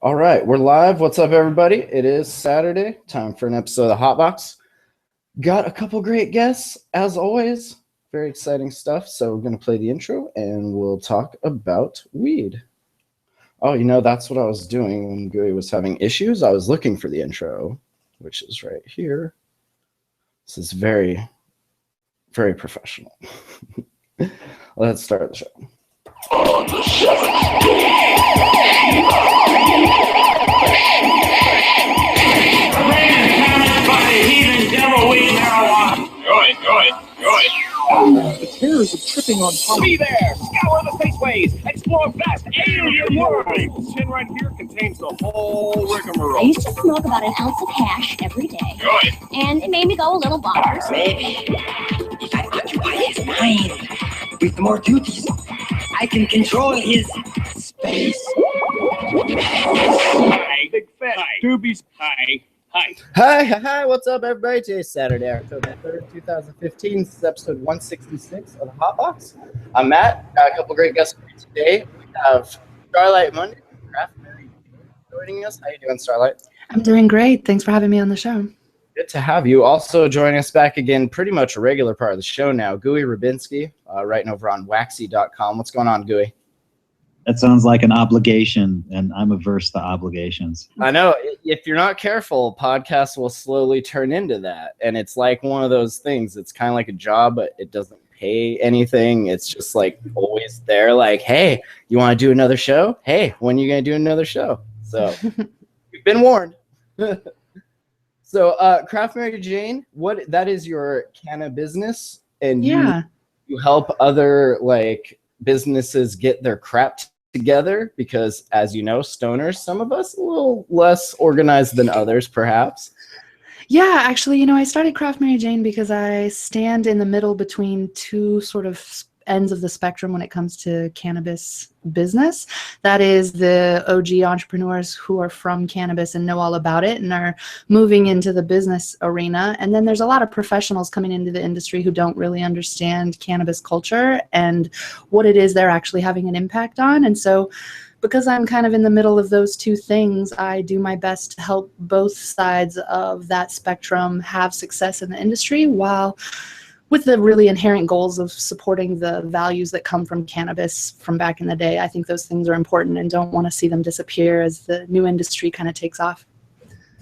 All right, we're live. What's up, everybody? It is Saturday. Time for an episode of the Hot Box. Got a couple great guests, as always. Very exciting stuff. So we're going to play the intro, and we'll talk about weed. Oh, that's what I was doing when Gooey was having issues. I was looking for the intro, which is right here. This is very, very professional. Let's start the show. On the seventh day. The terrors of tripping on pump. Be there! Scour the spaceways! Explore vast alien worlds! This tin right here contains the whole rigmarole. I used to smoke about an ounce of hash every day. Good. And it made me go a little bonkers. Maybe if I occupy his mind with more duties, I can control his space. Hi, big fat doobies. Hi. Hi, what's up, everybody? Today's Saturday, October 3rd, 2015. This is episode 166 of the Hot Box. I'm Matt. Got a couple great guests for you today. We have Starlight, Mundy, and Craft Mary joining us. How you doing, Starlight? I'm doing great. Thanks for having me on the show. Good to have you. Also joining us back again, pretty much a regular part of the show now, Gooey Rabinski, writing over on waxy.com. What's going on, Gooey? That sounds like an obligation, and I'm averse to obligations. I know. If you're not careful, podcasts will slowly turn into that. And it's like one of those things. It's kind of like a job, but it doesn't pay anything. It's just like always there, like, hey, you want to do another show? Hey, when are you going to do another show? So you've been warned. So Craft Mary Jane, that is your canna business, and you help other businesses get their crap together because, as you know, stoners, some of us a little less organized than others, perhaps. Yeah, actually, I started Craft Mary Jane because I stand in the middle between two sort of ends of the spectrum when it comes to cannabis business. That is the OG entrepreneurs who are from cannabis and know all about it and are moving into the business arena. And then there's a lot of professionals coming into the industry who don't really understand cannabis culture and what it is they're actually having an impact on. And so because I'm kind of in the middle of those two things, I do my best to help both sides of that spectrum have success in the industry while with the really inherent goals of supporting the values that come from cannabis from back in the day. I think those things are important and don't want to see them disappear as the new industry kind of takes off.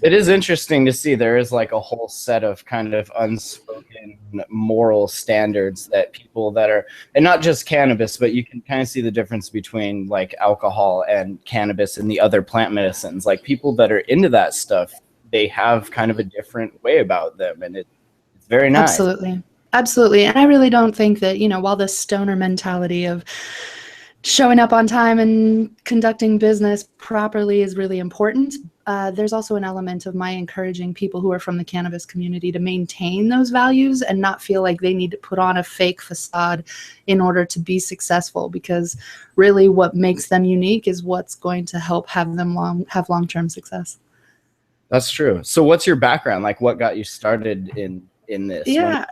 It is interesting to see there is like a whole set of kind of unspoken moral standards that people that are, and not just cannabis, but you can kind of see the difference between like alcohol and cannabis and the other plant medicines. Like people that are into that stuff, they have kind of a different way about them, and it's very nice. Absolutely. And I really don't think that, while the stoner mentality of showing up on time and conducting business properly is really important, there's also an element of my encouraging people who are from the cannabis community to maintain those values and not feel like they need to put on a fake facade in order to be successful, because really what makes them unique is what's going to help have them have long-term success. That's true. So what's your background? Like what got you started in this? Yeah.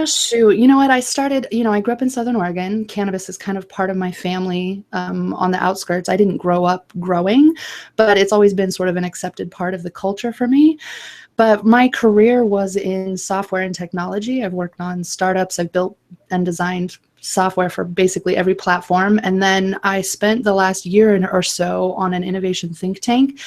Shoot. You know what? I started, I grew up in Southern Oregon. Cannabis is kind of part of my family on the outskirts. I didn't grow up growing, but it's always been sort of an accepted part of the culture for me. But my career was in software and technology. I've worked on startups. I've built and designed software for basically every platform. And then I spent the last year or so on an innovation think tank,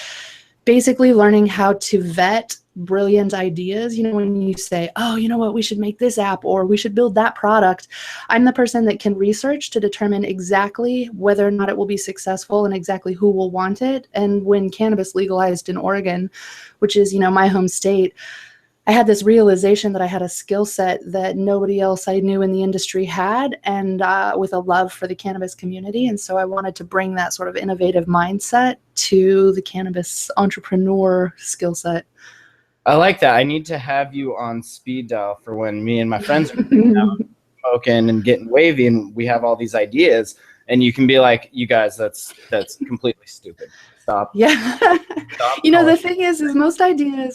basically learning how to vet brilliant ideas. When you say, oh, you know what, we should make this app or we should build that product, I'm the person that can research to determine exactly whether or not it will be successful and exactly who will want it. And when cannabis legalized in Oregon, which is, my home state, I had this realization that I had a skill set that nobody else I knew in the industry had, and with a love for the cannabis community. And so I wanted to bring that sort of innovative mindset to the cannabis entrepreneur skill set. I like that. I need to have you on speed dial for when me and my friends are smoking and getting wavy and we have all these ideas, and you can be like, you guys, that's completely stupid. Stop. Yeah. Stop You know, the calling- thing is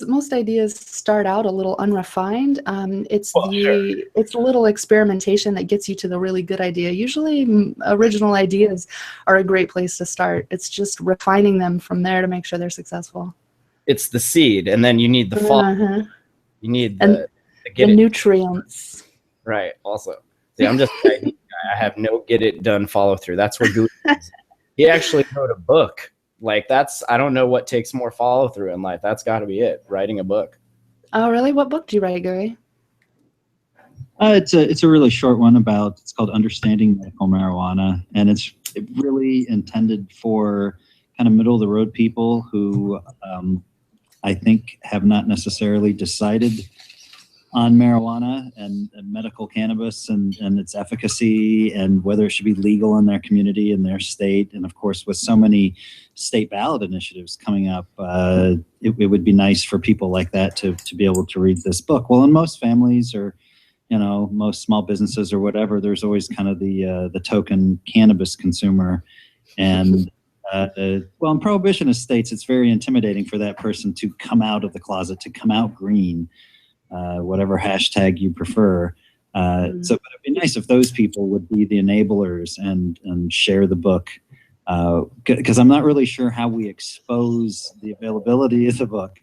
most ideas start out a little unrefined. It's Well, it's a little experimentation that gets you to the really good idea. Usually original ideas are a great place to start. It's just refining them from there to make sure they're successful. It's the seed, and then you need the fall. Uh-huh. You need And to the get it nutrients. right. Also, see, I'm just I have no get it done follow through. That's where Gooey is. He actually wrote a book. Like I don't know what takes more follow through in life. That's got to be it. Writing a book. Oh, really? What book do you write, Gooey? It's a really short one it's called Understanding Medical Marijuana, and it's really intended for kind of middle of the road people who I think have not necessarily decided on marijuana and medical cannabis and its efficacy and whether it should be legal in their community and their state. And of course, with so many state ballot initiatives coming up, it would be nice for people like that to be able to read this book. Well, in most families or, most small businesses or whatever, there's always kind of the token cannabis consumer. And well, in prohibitionist states, it's very intimidating for that person to come out of the closet, to come out green. Whatever hashtag you prefer. So it'd be nice if those people would be the enablers and share the book, because I'm not really sure how we expose the availability of the book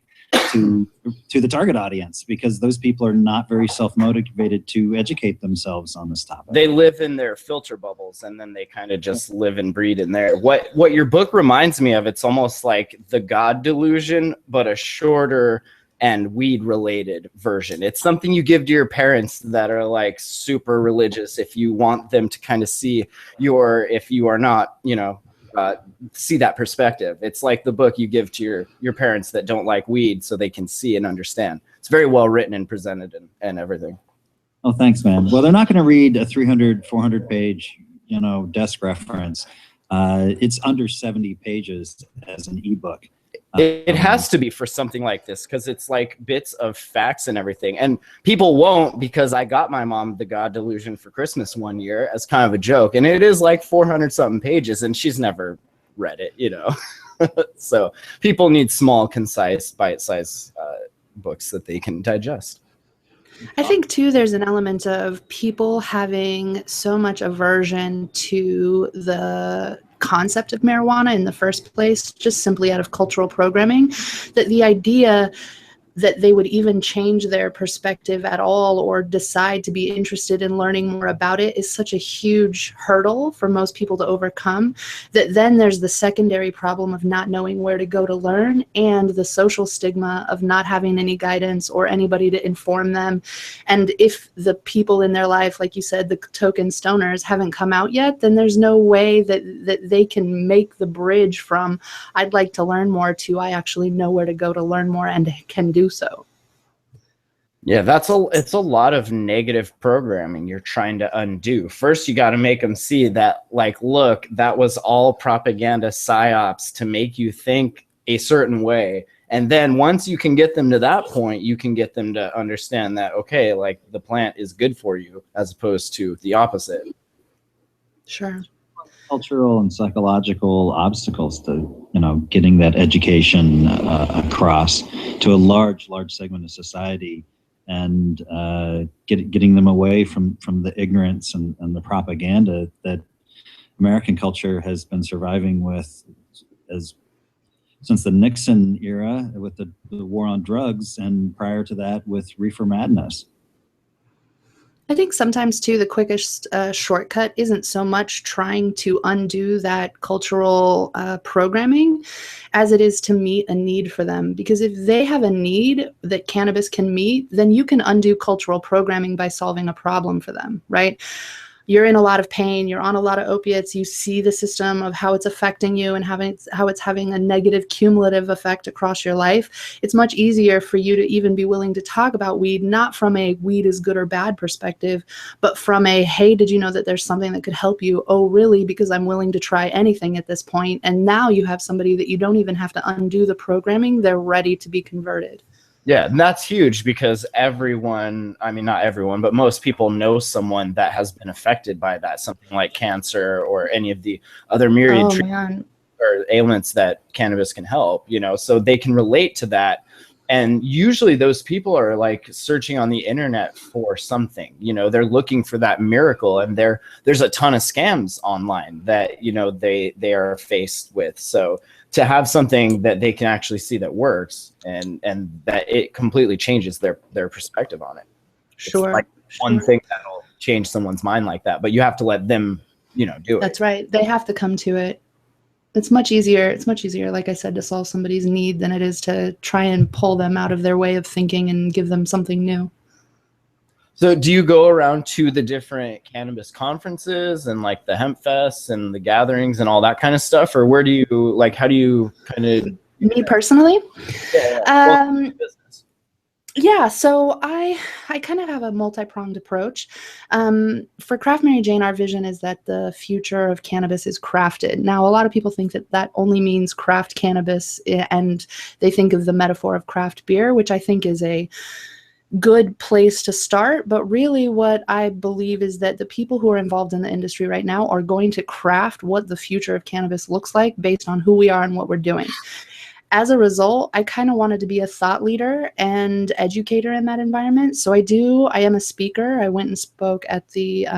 to the target audience, because those people are not very self-motivated to educate themselves on this topic. They live in their filter bubbles, and then they kind of just live and breed in there. What your book reminds me of, it's almost like the God Delusion, but a shorter and weed related version. It's something you give to your parents that are like super religious, if you want them to kind of see if you are not, see that perspective. It's like the book you give to your parents that don't like weed, so they can see and understand. It's very well written and presented and everything. Oh, thanks, man. Well, they're not going to read a 300, 400 page, desk reference. It's under 70 pages as an ebook. It has to be for something like this, because it's like bits of facts and everything. And people won't, because I got my mom The God Delusion for Christmas one year as kind of a joke. And it is like 400 something pages, and she's never read it, So people need small, concise, bite-sized books that they can digest. I think, too, there's an element of people having so much aversion to the concept of marijuana in the first place, just simply out of cultural programming, that the idea that they would even change their perspective at all or decide to be interested in learning more about it is such a huge hurdle for most people to overcome, that then there's the secondary problem of not knowing where to go to learn, and the social stigma of not having any guidance or anybody to inform them. And if the people in their life, like you said, the token stoners, haven't come out yet, then there's no way that they can make the bridge from I'd like to learn more to I actually know where to go to learn more and can do so. Yeah, it's a lot of negative programming you're trying to undo. First, you got to make them see that, like, look, that was all propaganda psyops to make you think a certain way. And then once you can get them to that point, you can get them to understand that, okay, like, the plant is good for you, as opposed to the opposite. Sure. Cultural and psychological obstacles to getting that education across to a large segment of society, and getting them away from the ignorance and the propaganda that American culture has been surviving with since the Nixon era, with the war on drugs, and prior to that with reefer madness. I think sometimes, too, the quickest shortcut isn't so much trying to undo that cultural programming as it is to meet a need for them. Because if they have a need that cannabis can meet, then you can undo cultural programming by solving a problem for them, right? You're in a lot of pain, you're on a lot of opiates, you see the system of how it's affecting you and how it's having a negative cumulative effect across your life. It's much easier for you to even be willing to talk about weed, not from a weed is good or bad perspective, but from a, hey, did you know that there's something that could help you? Oh, really? Because I'm willing to try anything at this point. And now you have somebody that you don't even have to undo the programming. They're ready to be converted. Yeah, and that's huge, because everyone, I mean, not everyone, but most people know someone that has been affected by that, something like cancer or any of the other myriad treatments or ailments that cannabis can help, you know, so they can relate to that. And usually those people are like searching on the internet for something, you know, they're looking for that miracle, and there's a ton of scams online that, you know, they are faced with. So to have something that they can actually see that works and that it completely changes their perspective on it. Sure. It's like one thing that'll change someone's mind like that, but you have to let them, you know, do it. That's right. They have to come to it. It's much easier. It's much easier, like I said, to solve somebody's need than it is to try and pull them out of their way of thinking and give them something new. So do you go around to the different cannabis conferences and like the hemp fests and the gatherings and all that kind of stuff? Or where do you, like, how do you kind of... Me personally? Yeah. Yeah, so I kind of have a multi-pronged approach. For Craft Mary Jane, our vision is that the future of cannabis is crafted. Now, a lot of people think that that only means craft cannabis, and they think of the metaphor of craft beer, which I think is a good place to start. But really what I believe is that the people who are involved in the industry right now are going to craft what the future of cannabis looks like based on who we are and what we're doing. As a result, I kind of wanted to be a thought leader and educator in that environment. So I am a speaker. I went and spoke at the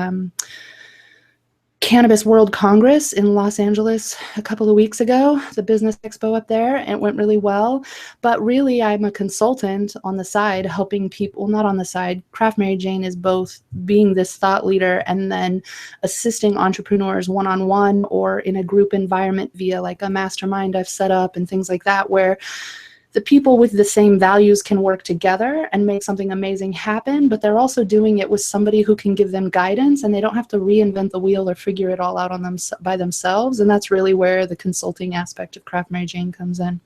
Cannabis World Congress in Los Angeles a couple of weeks ago, the business expo up there, and it went really well. But really, I'm a consultant on the side, helping people, not on the side. Craft Mary Jane is both being this thought leader and then assisting entrepreneurs one-on-one or in a group environment via like a mastermind I've set up and things like that, where the people with the same values can work together and make something amazing happen, but they're also doing it with somebody who can give them guidance, and they don't have to reinvent the wheel or figure it all out on them by themselves. And that's really where the consulting aspect of Craft Mary Jane comes in.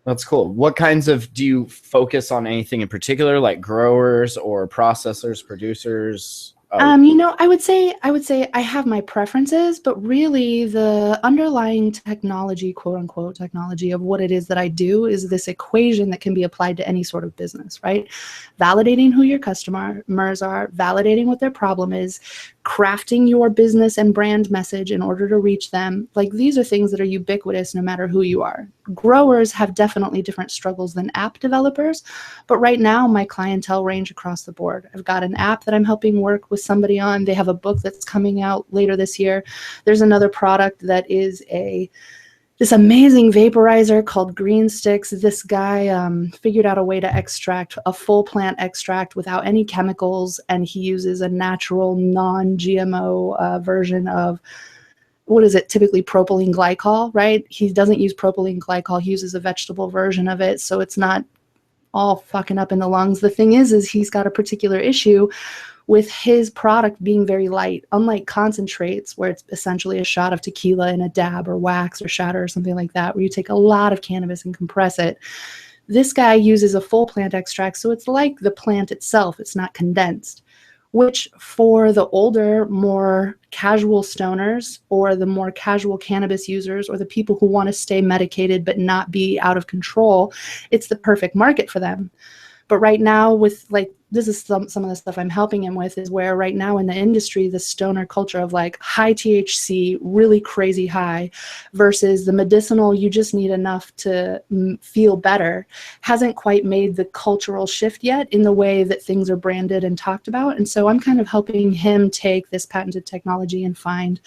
That's cool. What kinds of, do you focus on anything in particular, like growers or processors, producers? You know, I would say I have my preferences, but really the underlying technology, quote unquote technology, of what it is that I do is this equation that can be applied to any sort of business, right? Validating who your customers are, validating what their problem is, crafting your business and brand message in order to reach them. Like, these are things that are ubiquitous no matter who you are. Growers have definitely different struggles than app developers, but right now my clientele range across the board. I've got an app that I'm helping work with somebody on. They have a book that's coming out later this year. There's another product that is this amazing vaporizer called Green Sticks. This guy figured out a way to extract a full plant extract without any chemicals, and he uses a natural non-GMO version of, what is it, typically propylene glycol, right? He doesn't use propylene glycol. He uses a vegetable version of it, so it's not all fucking up in the lungs. The thing is he's got a particular issue with his product being very light, unlike concentrates, where it's essentially a shot of tequila in a dab or wax or shatter or something like that, where you take a lot of cannabis and compress it. This guy uses a full plant extract, so it's like the plant itself. It's not condensed, which for the older, more casual stoners or the more casual cannabis users or the people who want to stay medicated but not be out of control, it's the perfect market for them. But right now, with like, this is some of the stuff I'm helping him with, is where right now in the industry, the stoner culture of like high THC, really crazy high, versus the medicinal, you just need enough to feel better, hasn't quite made the cultural shift yet in the way that things are branded and talked about. And so I'm kind of helping him take this patented technology and find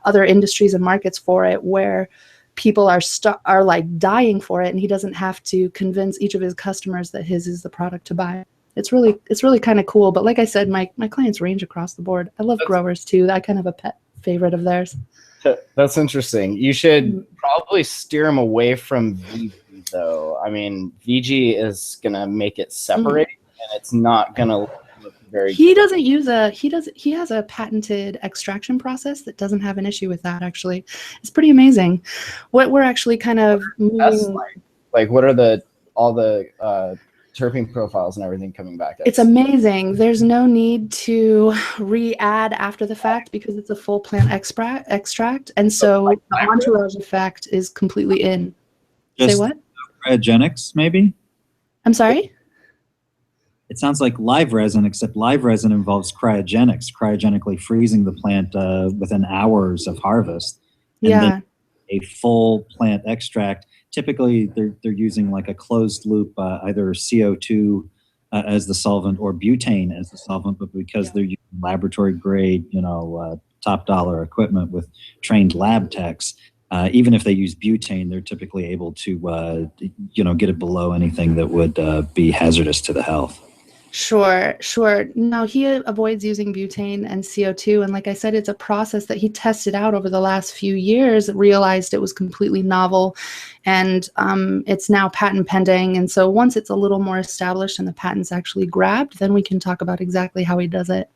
other industries and markets for it where people are like dying for it, and he doesn't have to convince each of his customers that his is the product to buy. It's really kind of cool. But like I said, my clients range across the board. I love growers too. I kind of a pet favorite of theirs. That's interesting. You should probably steer them away from VG though. I mean, VG is gonna make it separate, and it's not gonna look very He doesn't use he has a patented extraction process that doesn't have an issue with that, actually. It's pretty amazing. What we're actually kind of moving, like what are all the terpene profiles and everything coming back? It's amazing. There's no need to re-add after the fact because it's a full plant extract, and so the entourage effect is completely in. Just say what? Cryogenics, maybe? I'm sorry? It sounds like live resin, except live resin involves cryogenically freezing the plant within hours of harvest. And Yeah. then a full plant extract. Typically, they're using like a closed loop, either CO2 as the solvent or butane as the solvent, but because they're using laboratory grade, top dollar equipment with trained lab techs, even if they use butane, they're typically able to, get it below anything that would be hazardous to the health. Sure. No, he avoids using butane and CO2. And like I said, it's a process that he tested out over the last few years, realized it was completely novel, and it's now patent pending. And so once it's a little more established and the patent's actually grabbed, then we can talk about exactly how he does it.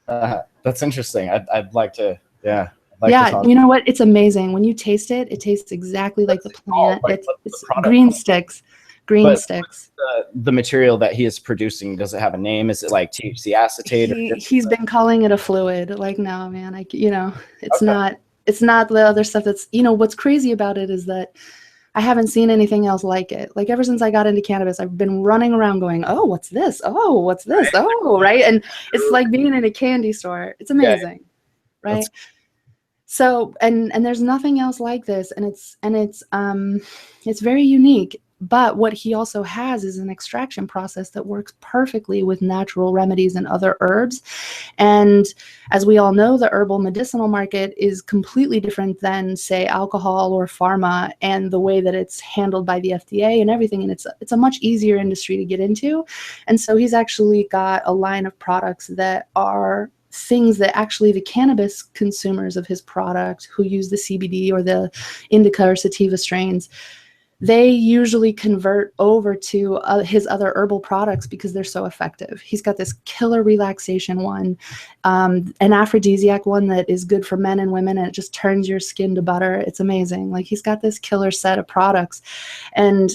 That's interesting. I'd like to, you know what? It's amazing. When you taste it, it tastes exactly like the plant. It's green sticks. Sticks. The material that he is producing, does it have a name? Is it like THC acetate? He's been calling it a fluid. Like, no, man, it's not. It's not the other stuff that's, what's crazy about it is that I haven't seen anything else like it. Like, ever since I got into cannabis, I've been running around going, oh, what's this? Oh, what's this? Oh, right. And it's like being in a candy store. It's amazing. Yeah. Right. So, and there's nothing else like this. And it's very unique. But what he also has is an extraction process that works perfectly with natural remedies and other herbs. And as we all know, the herbal medicinal market is completely different than, say, alcohol or pharma, and the way that it's handled by the FDA and everything. And it's a much easier industry to get into. And so he's actually got a line of products that are things that actually the cannabis consumers of his product who use the CBD or the indica or sativa strains, they usually convert over to his other herbal products because they're so effective. He's got this killer relaxation one, an aphrodisiac one that is good for men and women, and it just turns your skin to butter. It's amazing. Like, he's got this killer set of products. And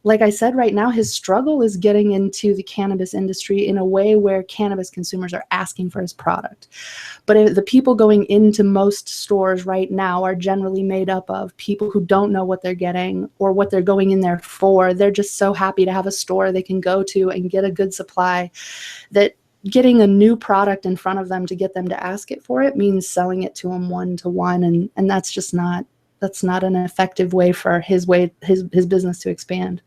like I said, right now, his struggle is getting into the cannabis industry in a way where cannabis consumers are asking for his product. But the people going into most stores right now are generally made up of people who don't know what they're getting or what they're going in there for. They're just so happy to have a store they can go to and get a good supply, that getting a new product in front of them to get them to ask it for it means selling it to them one-to-one. And that's just not an effective way for his business to expand.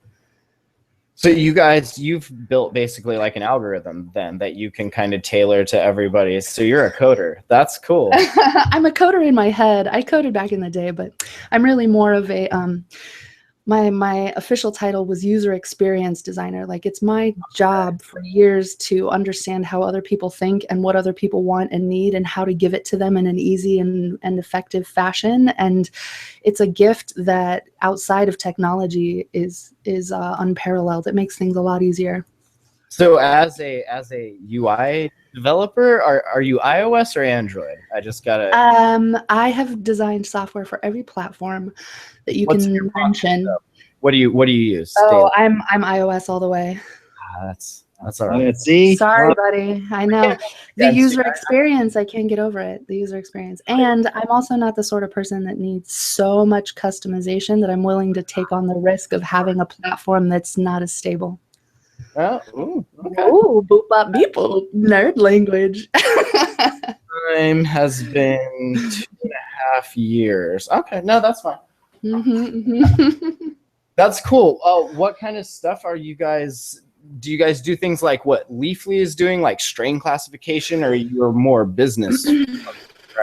So you've built basically like an algorithm then that you can kind of tailor to everybody. So you're a coder. That's cool. I'm a coder in my head. I coded back in the day, but I'm really more of a my official title was user experience designer. Like, it's my job for years to understand how other people think and what other people want and need and how to give it to them in an easy and effective fashion. And it's a gift that outside of technology is unparalleled. It makes things a lot easier. So as a UI developer, are you iOS or Android? I just gotta. I have designed software for every platform that you can mention. What do you use? Oh, I'm iOS all the way. That's all right. See? Sorry, buddy. I know. The user experience, I can't get over it. The user experience. And I'm also not the sort of person that needs so much customization that I'm willing to take on the risk of having a platform that's not as stable. Oh, ooh, okay. Ooh, boop bop beep boop, nerd language. Time has been 2.5 years. Okay, no, that's fine. That's cool. What kind of stuff are you guys? Do you guys do things like what Leafly is doing, like strain classification, or you're more business,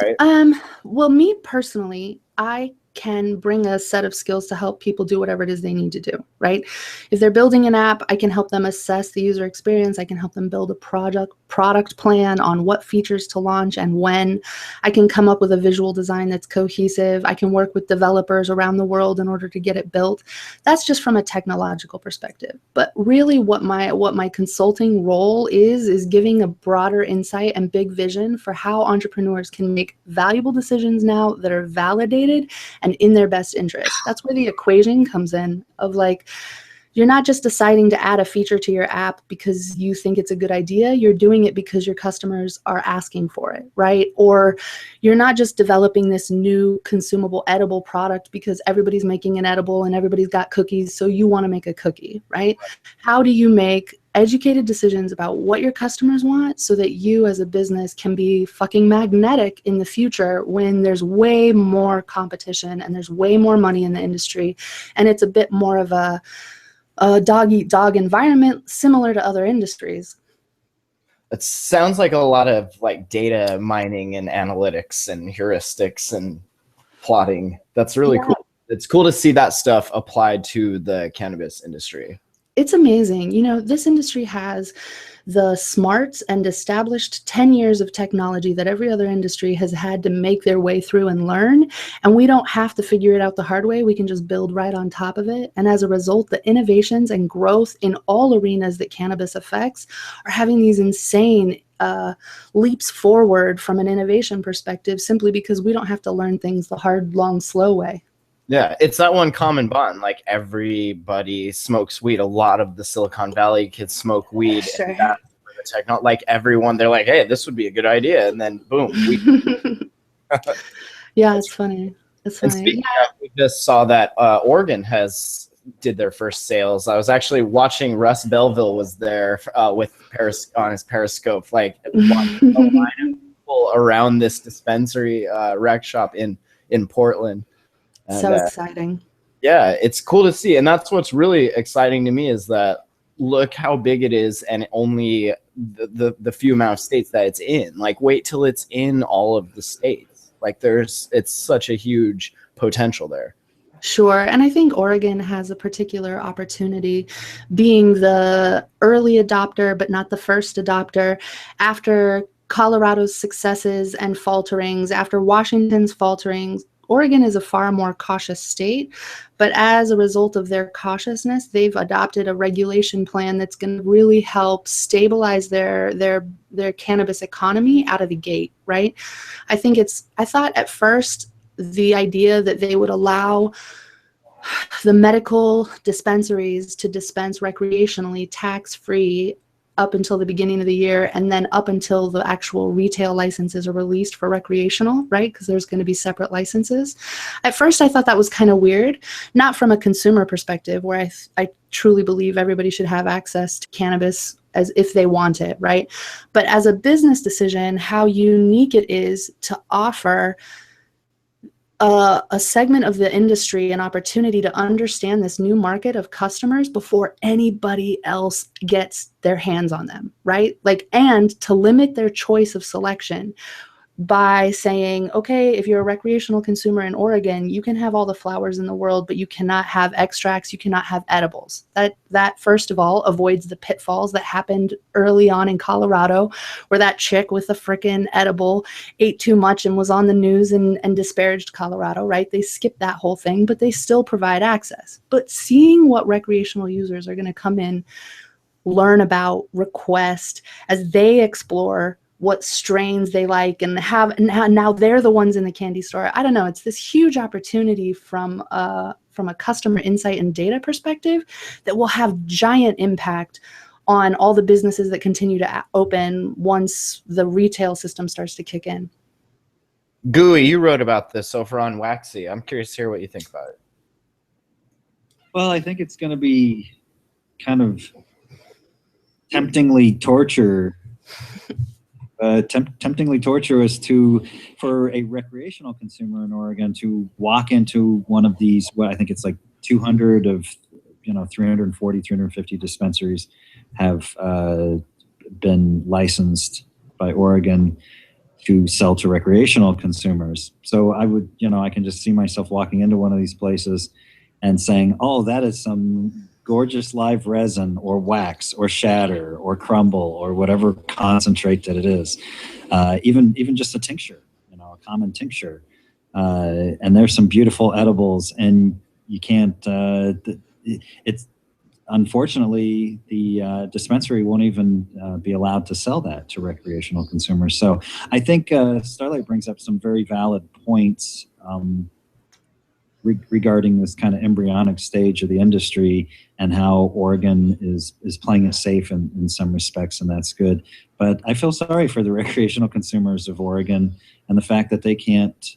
right? Well, me personally, I can bring a set of skills to help people do whatever it is they need to do, right? If they're building an app, I can help them assess the user experience. I can help them build a product plan on what features to launch and when. I can come up with a visual design that's cohesive. I can work with developers around the world in order to get it built. That's just from a technological perspective. But really what my consulting role is giving a broader insight and big vision for how entrepreneurs can make valuable decisions now that are validated and in their best interest. That's where the equation comes in of, like, you're not just deciding to add a feature to your app because you think it's a good idea. You're doing it because your customers are asking for it, right? Or you're not just developing this new consumable edible product because everybody's making an edible and everybody's got cookies, so you want to make a cookie, right? How do you make educated decisions about what your customers want so that you as a business can be fucking magnetic in the future when there's way more competition and there's way more money in the industry, and it's a bit more of a dog-eat-dog environment similar to other industries. It sounds like a lot of like data mining and analytics and heuristics and plotting. That's really cool. It's cool to see that stuff applied to the cannabis industry. It's amazing. You know, this industry has the smarts and established 10 years of technology that every other industry has had to make their way through and learn. And we don't have to figure it out the hard way. We can just build right on top of it. And as a result, the innovations and growth in all arenas that cannabis affects are having these insane leaps forward from an innovation perspective, simply because we don't have to learn things the hard, long, slow way. Yeah, it's that one common bond. Like everybody smokes weed. A lot of the Silicon Valley kids smoke weed. Sure. And that's where the technology, like everyone, they're like, hey, this would be a good idea. And then boom. Yeah, it's funny. It's And funny. speaking of, we just saw that Oregon did their first sales. I was actually watching Russ Belville was there with on his Periscope, like watching a line of people around this dispensary rec shop in Portland. And, so exciting. Yeah, it's cool to see. And that's what's really exciting to me is that look how big it is and only the few amount of states that it's in. Like wait till it's in all of the states. Like it's such a huge potential there. Sure. And I think Oregon has a particular opportunity, being the early adopter, but not the first adopter. After Colorado's successes and falterings, after Washington's falterings, Oregon is a far more cautious state, but as a result of their cautiousness, they've adopted a regulation plan that's going to really help stabilize their cannabis economy out of the gate, right? I thought at first the idea that they would allow the medical dispensaries to dispense recreationally tax-free up until the beginning of the year, and then up until the actual retail licenses are released for recreational, right? Because there's going to be separate licenses. At first, I thought that was kind of weird, not from a consumer perspective, where I truly believe everybody should have access to cannabis as if they want it, right? But as a business decision, how unique it is to offer a segment of the industry an opportunity to understand this new market of customers before anybody else gets their hands on them, right? Like, and to limit their choice of selection by saying, okay, if you're a recreational consumer in Oregon, you can have all the flowers in the world, but you cannot have extracts, you cannot have edibles. That first of all avoids the pitfalls that happened early on in Colorado, where that chick with the frickin' edible ate too much and was on the news and disparaged Colorado, right? They skipped that whole thing, but they still provide access. But seeing what recreational users are going to come in, learn about, request, as they explore what strains they like and now they're the ones in the candy store. I don't know. It's this huge opportunity from a customer insight and data perspective that will have giant impact on all the businesses that continue to open once the retail system starts to kick in. Gooey, you wrote about this over on Waxy. I'm curious to hear what you think about it. Well, I think it's going to be kind of temptingly torturous for a recreational consumer in Oregon to walk into one of these, what I think it's like 200 of 340, 350 dispensaries have been licensed by Oregon to sell to recreational consumers. So I would, I can just see myself walking into one of these places and saying, oh, that is some gorgeous live resin or wax or shatter or crumble or whatever concentrate that it is. Even just a tincture, a common tincture. And there's some beautiful edibles, and you can't, it's unfortunately the dispensary won't even be allowed to sell that to recreational consumers. So I think Starlight brings up some very valid points regarding this kind of embryonic stage of the industry and how Oregon is playing it safe in some respects, and that's good. But I feel sorry for the recreational consumers of Oregon and the fact that they can't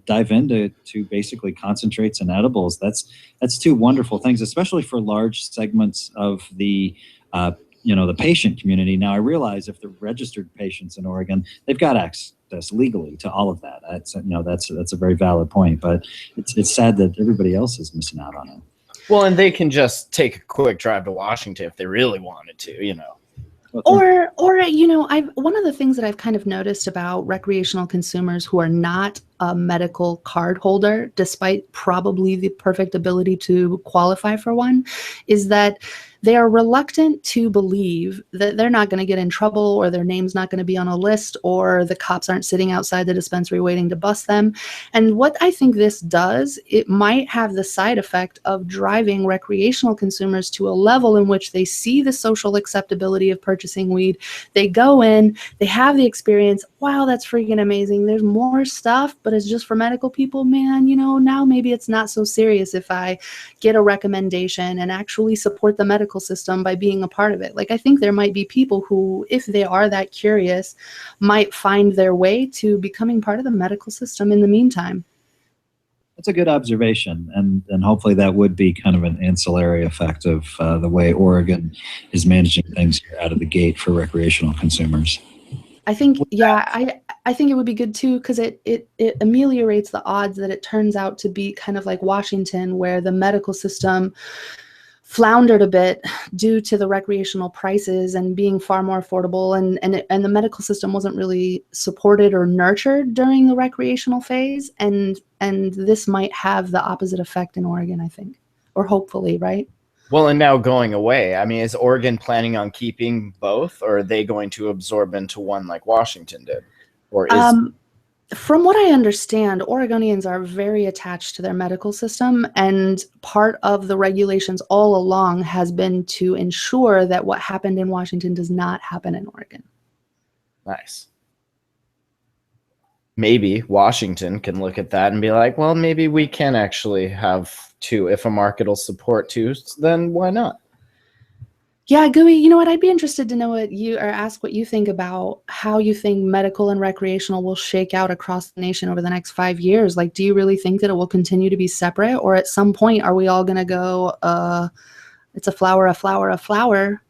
dive into basically concentrates and edibles. That's two wonderful things, especially for large segments of the the patient community. Now I realize if they're registered patients in Oregon, they've got access legally to all of that. That's a very valid point, but it's sad that everybody else is missing out on it. Well, and they can just take a quick drive to Washington if they really wanted to, Or one of the things that I've kind of noticed about recreational consumers who are not a medical card holder, despite probably the perfect ability to qualify for one, is that they are reluctant to believe that they're not going to get in trouble, or their name's not going to be on a list, or the cops aren't sitting outside the dispensary waiting to bust them. And what I think this does, it might have the side effect of driving recreational consumers to a level in which they see the social acceptability of purchasing weed. They go in, they have the experience. Wow, that's freaking amazing. There's more stuff, but it's just for medical people, man. Now maybe it's not so serious if I get a recommendation and actually support the medical system by being a part of it. Like, I think there might be people who, if they are that curious, might find their way to becoming part of the medical system in the meantime. That's a good observation, and hopefully that would be kind of an ancillary effect of the way Oregon is managing things here out of the gate for recreational consumers. I think, I think it would be good too, because it ameliorates the odds that it turns out to be kind of like Washington, where the medical system floundered a bit due to the recreational prices and being far more affordable, and the medical system wasn't really supported or nurtured during the recreational phase, and this might have the opposite effect in Oregon, I think, or hopefully, right? Well, and now going away, I mean, is Oregon planning on keeping both, or are they going to absorb into one like Washington did? Or is From what I understand, Oregonians are very attached to their medical system, and part of the regulations all along has been to ensure that what happened in Washington does not happen in Oregon. Nice. Maybe Washington can look at that and be like, well, maybe we can actually have two. If a market will support two, then why not? Yeah, Gooey, you know what? I'd be interested to know ask what you think about how you think medical and recreational will shake out across the nation over the next 5 years. Like, do you really think that it will continue to be separate, or at some point are we all going to go, it's a flower, a flower, a flower?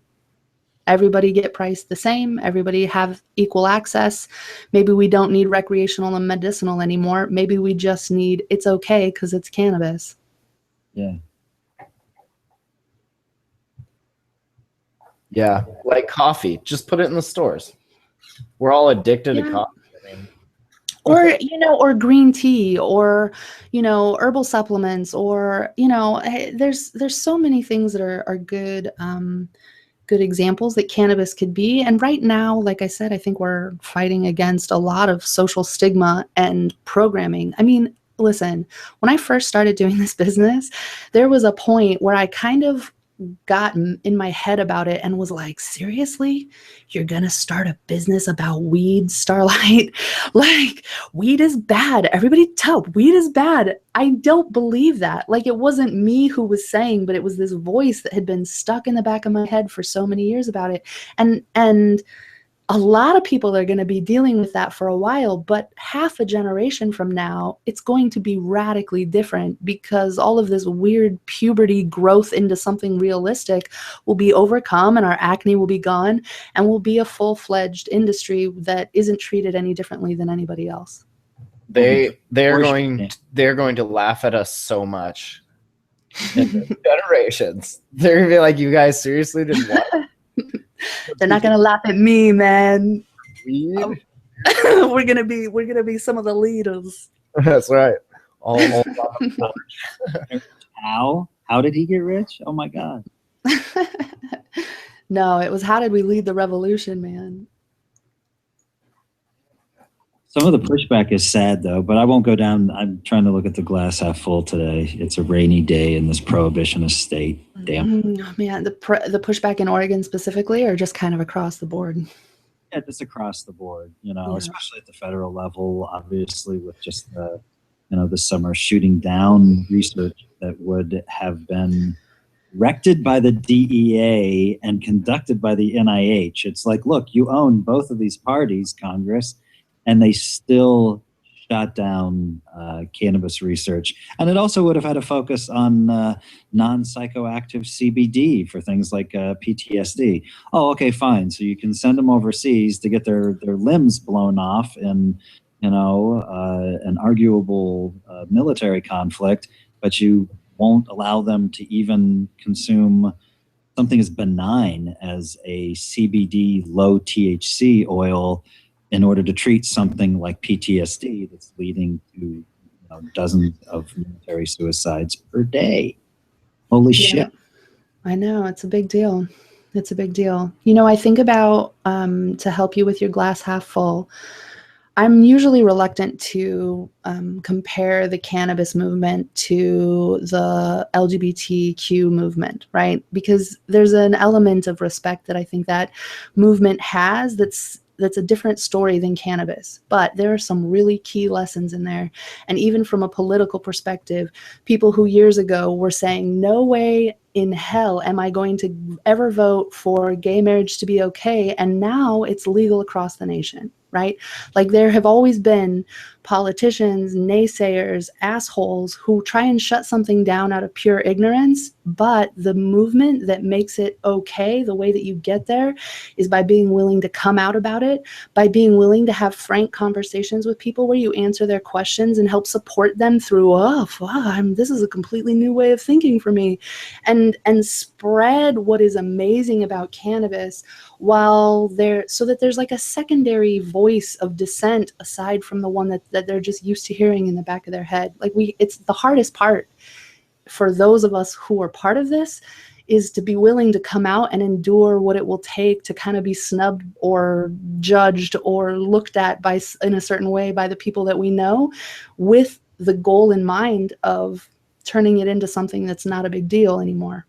Everybody get priced the same. Everybody have equal access. Maybe we don't need recreational and medicinal anymore. Maybe we just need, it's okay because it's cannabis. Yeah. Yeah, like coffee. Just put it in the stores. We're all addicted to coffee. I mean, or green tea, or herbal supplements, or there's so many things that are good good examples that cannabis could be. And right now, like I said, I think we're fighting against a lot of social stigma and programming. I mean, listen, when I first started doing this business, there was a point where I kind of got in my head about it and was like, seriously, you're gonna start a business about weed, Starlight? Like, weed is bad. Everybody tell weed is bad. I don't believe that. Like, it wasn't me who was saying, but it was this voice that had been stuck in the back of my head for so many years about it. And a lot of people are going to be dealing with that for a while, but half a generation from now, it's going to be radically different, because all of this weird puberty growth into something realistic will be overcome, and our acne will be gone, and will be a full-fledged industry that isn't treated any differently than anybody else. They're going to laugh at us so much in generations. They're going to be like, you guys seriously did what? They're not gonna laugh at me, man. Weed? We're gonna be some of the leaders. That's right. All How did he get rich? Oh my God. No, it was, how did we lead the revolution, man? Some of the pushback is sad, though, but I won't go down. I'm trying to look at the glass half full today. It's a rainy day in this prohibitionist state. Damn. Oh, man, the pushback in Oregon specifically, or just kind of across the board? Yeah, just across the board, especially at the federal level, obviously, with just the, this summer shooting down research that would have been rected by the DEA and conducted by the NIH. It's like, look, you own both of these parties, Congress, and they still shot down cannabis research. And it also would have had a focus on non-psychoactive CBD for things like PTSD. Oh, okay, fine. So you can send them overseas to get their limbs blown off in, an arguable military conflict, but you won't allow them to even consume something as benign as a CBD low THC oil in order to treat something like PTSD that's leading to dozens of military suicides per day. Holy shit. I know, it's a big deal. It's a big deal. I think about to help you with your glass half full, I'm usually reluctant to compare the cannabis movement to the LGBTQ movement, right? Because there's an element of respect that I think that movement has that's a different story than cannabis. But there are some really key lessons in there. And even from a political perspective, people who years ago were saying, no way in hell am I going to ever vote for gay marriage to be okay. And now it's legal across the nation, right? Like there have always been politicians, naysayers, assholes who try and shut something down out of pure ignorance. But the movement that makes it okay, the way that you get there is by being willing to come out about it, by being willing to have frank conversations with people where you answer their questions and help support them through, this is a completely new way of thinking for me. And spread what is amazing about cannabis so that there's like a secondary voice of dissent aside from the one that they're just used to hearing in the back of their head. It's the hardest part for those of us who are part of this is to be willing to come out and endure what it will take to kind of be snubbed or judged or looked at in a certain way by the people that we know, with the goal in mind of turning it into something that's not a big deal anymore.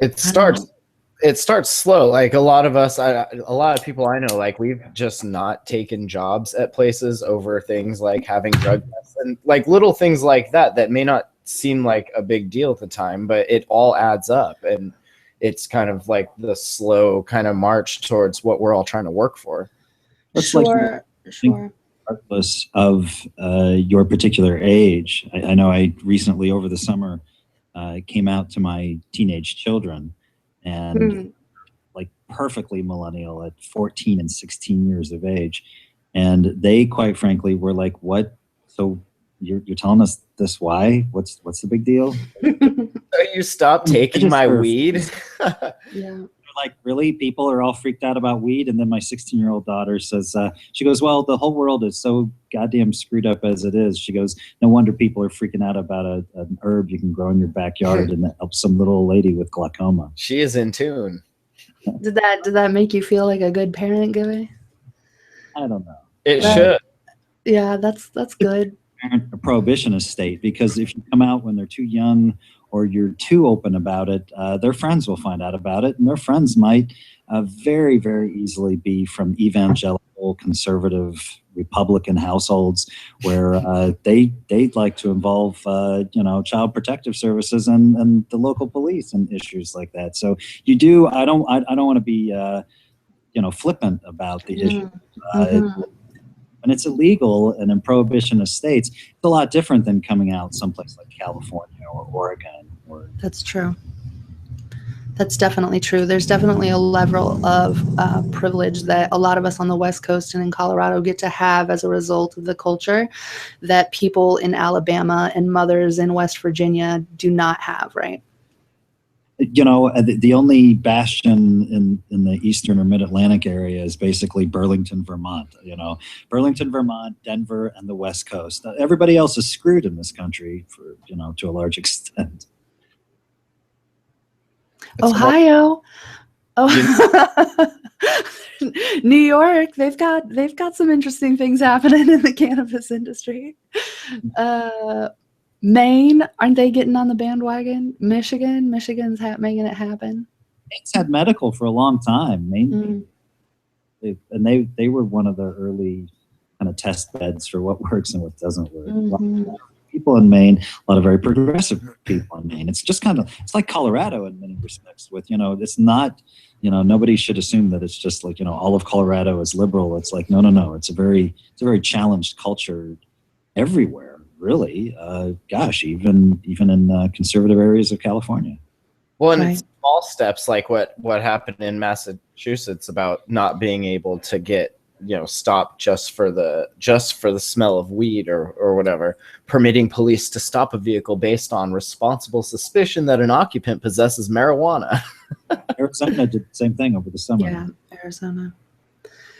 It starts slow. Like a lot of us, a lot of people I know, like we've just not taken jobs at places over things like having drug tests and like little things like that may not seem like a big deal at the time, but it all adds up. And it's kind of like the slow kind of march towards what we're all trying to work for. Sure. Regardless of your particular age, I know I recently over the summer came out to my teenage children, and like perfectly millennial at 14 and 16 years of age, and they quite frankly were like, "What? So you're telling us this? Why? What's the big deal?" So you stopped taking my weed? Yeah. Like, really? People are all freaked out about weed? And then my 16-year-old daughter says, she goes, well, the whole world is so goddamn screwed up as it is. She goes, no wonder people are freaking out about an herb you can grow in your backyard and that helps some little lady with glaucoma. She is in tune. Did that make you feel like a good parent, Gooey? I don't know. It should. Yeah, that's good. A prohibitionist state, because if you come out when they're too young or you're too open about it, their friends will find out about it, and their friends might very, very easily be from evangelical, conservative, Republican households where they'd like to involve child protective services and the local police and issues like that. So you do. I don't want to be flippant about the issue. When it's illegal and in prohibitionist states, it's a lot different than coming out someplace like California or Oregon. That's true. That's definitely true. There's definitely a level of privilege that a lot of us on the West Coast and in Colorado get to have as a result of the culture that people in Alabama and mothers in West Virginia do not have, right? The only bastion in the eastern or mid-Atlantic area is basically Burlington, Vermont. Burlington, Vermont, Denver, and the West Coast. Everybody else is screwed in this country to a large extent. Ohio. New York, they've got some interesting things happening in the cannabis industry. Maine, aren't they getting on the bandwagon? Michigan's making it happen. Maine's had medical for a long time. Maine, they were one of the early kind of test beds for what works and what doesn't work. People people in Maine, a lot of very progressive people in Maine. It's just it's like Colorado in many respects with, it's not, nobody should assume that it's just like, all of Colorado is liberal. It's like, no. It's a very challenged culture everywhere, really. Even in conservative areas of California. Well, and it's small steps like what happened in Massachusetts about not being able to get, stopped just for the smell of weed or whatever, permitting police to stop a vehicle based on responsible suspicion that an occupant possesses marijuana. Arizona did the same thing over the summer. Yeah, Arizona.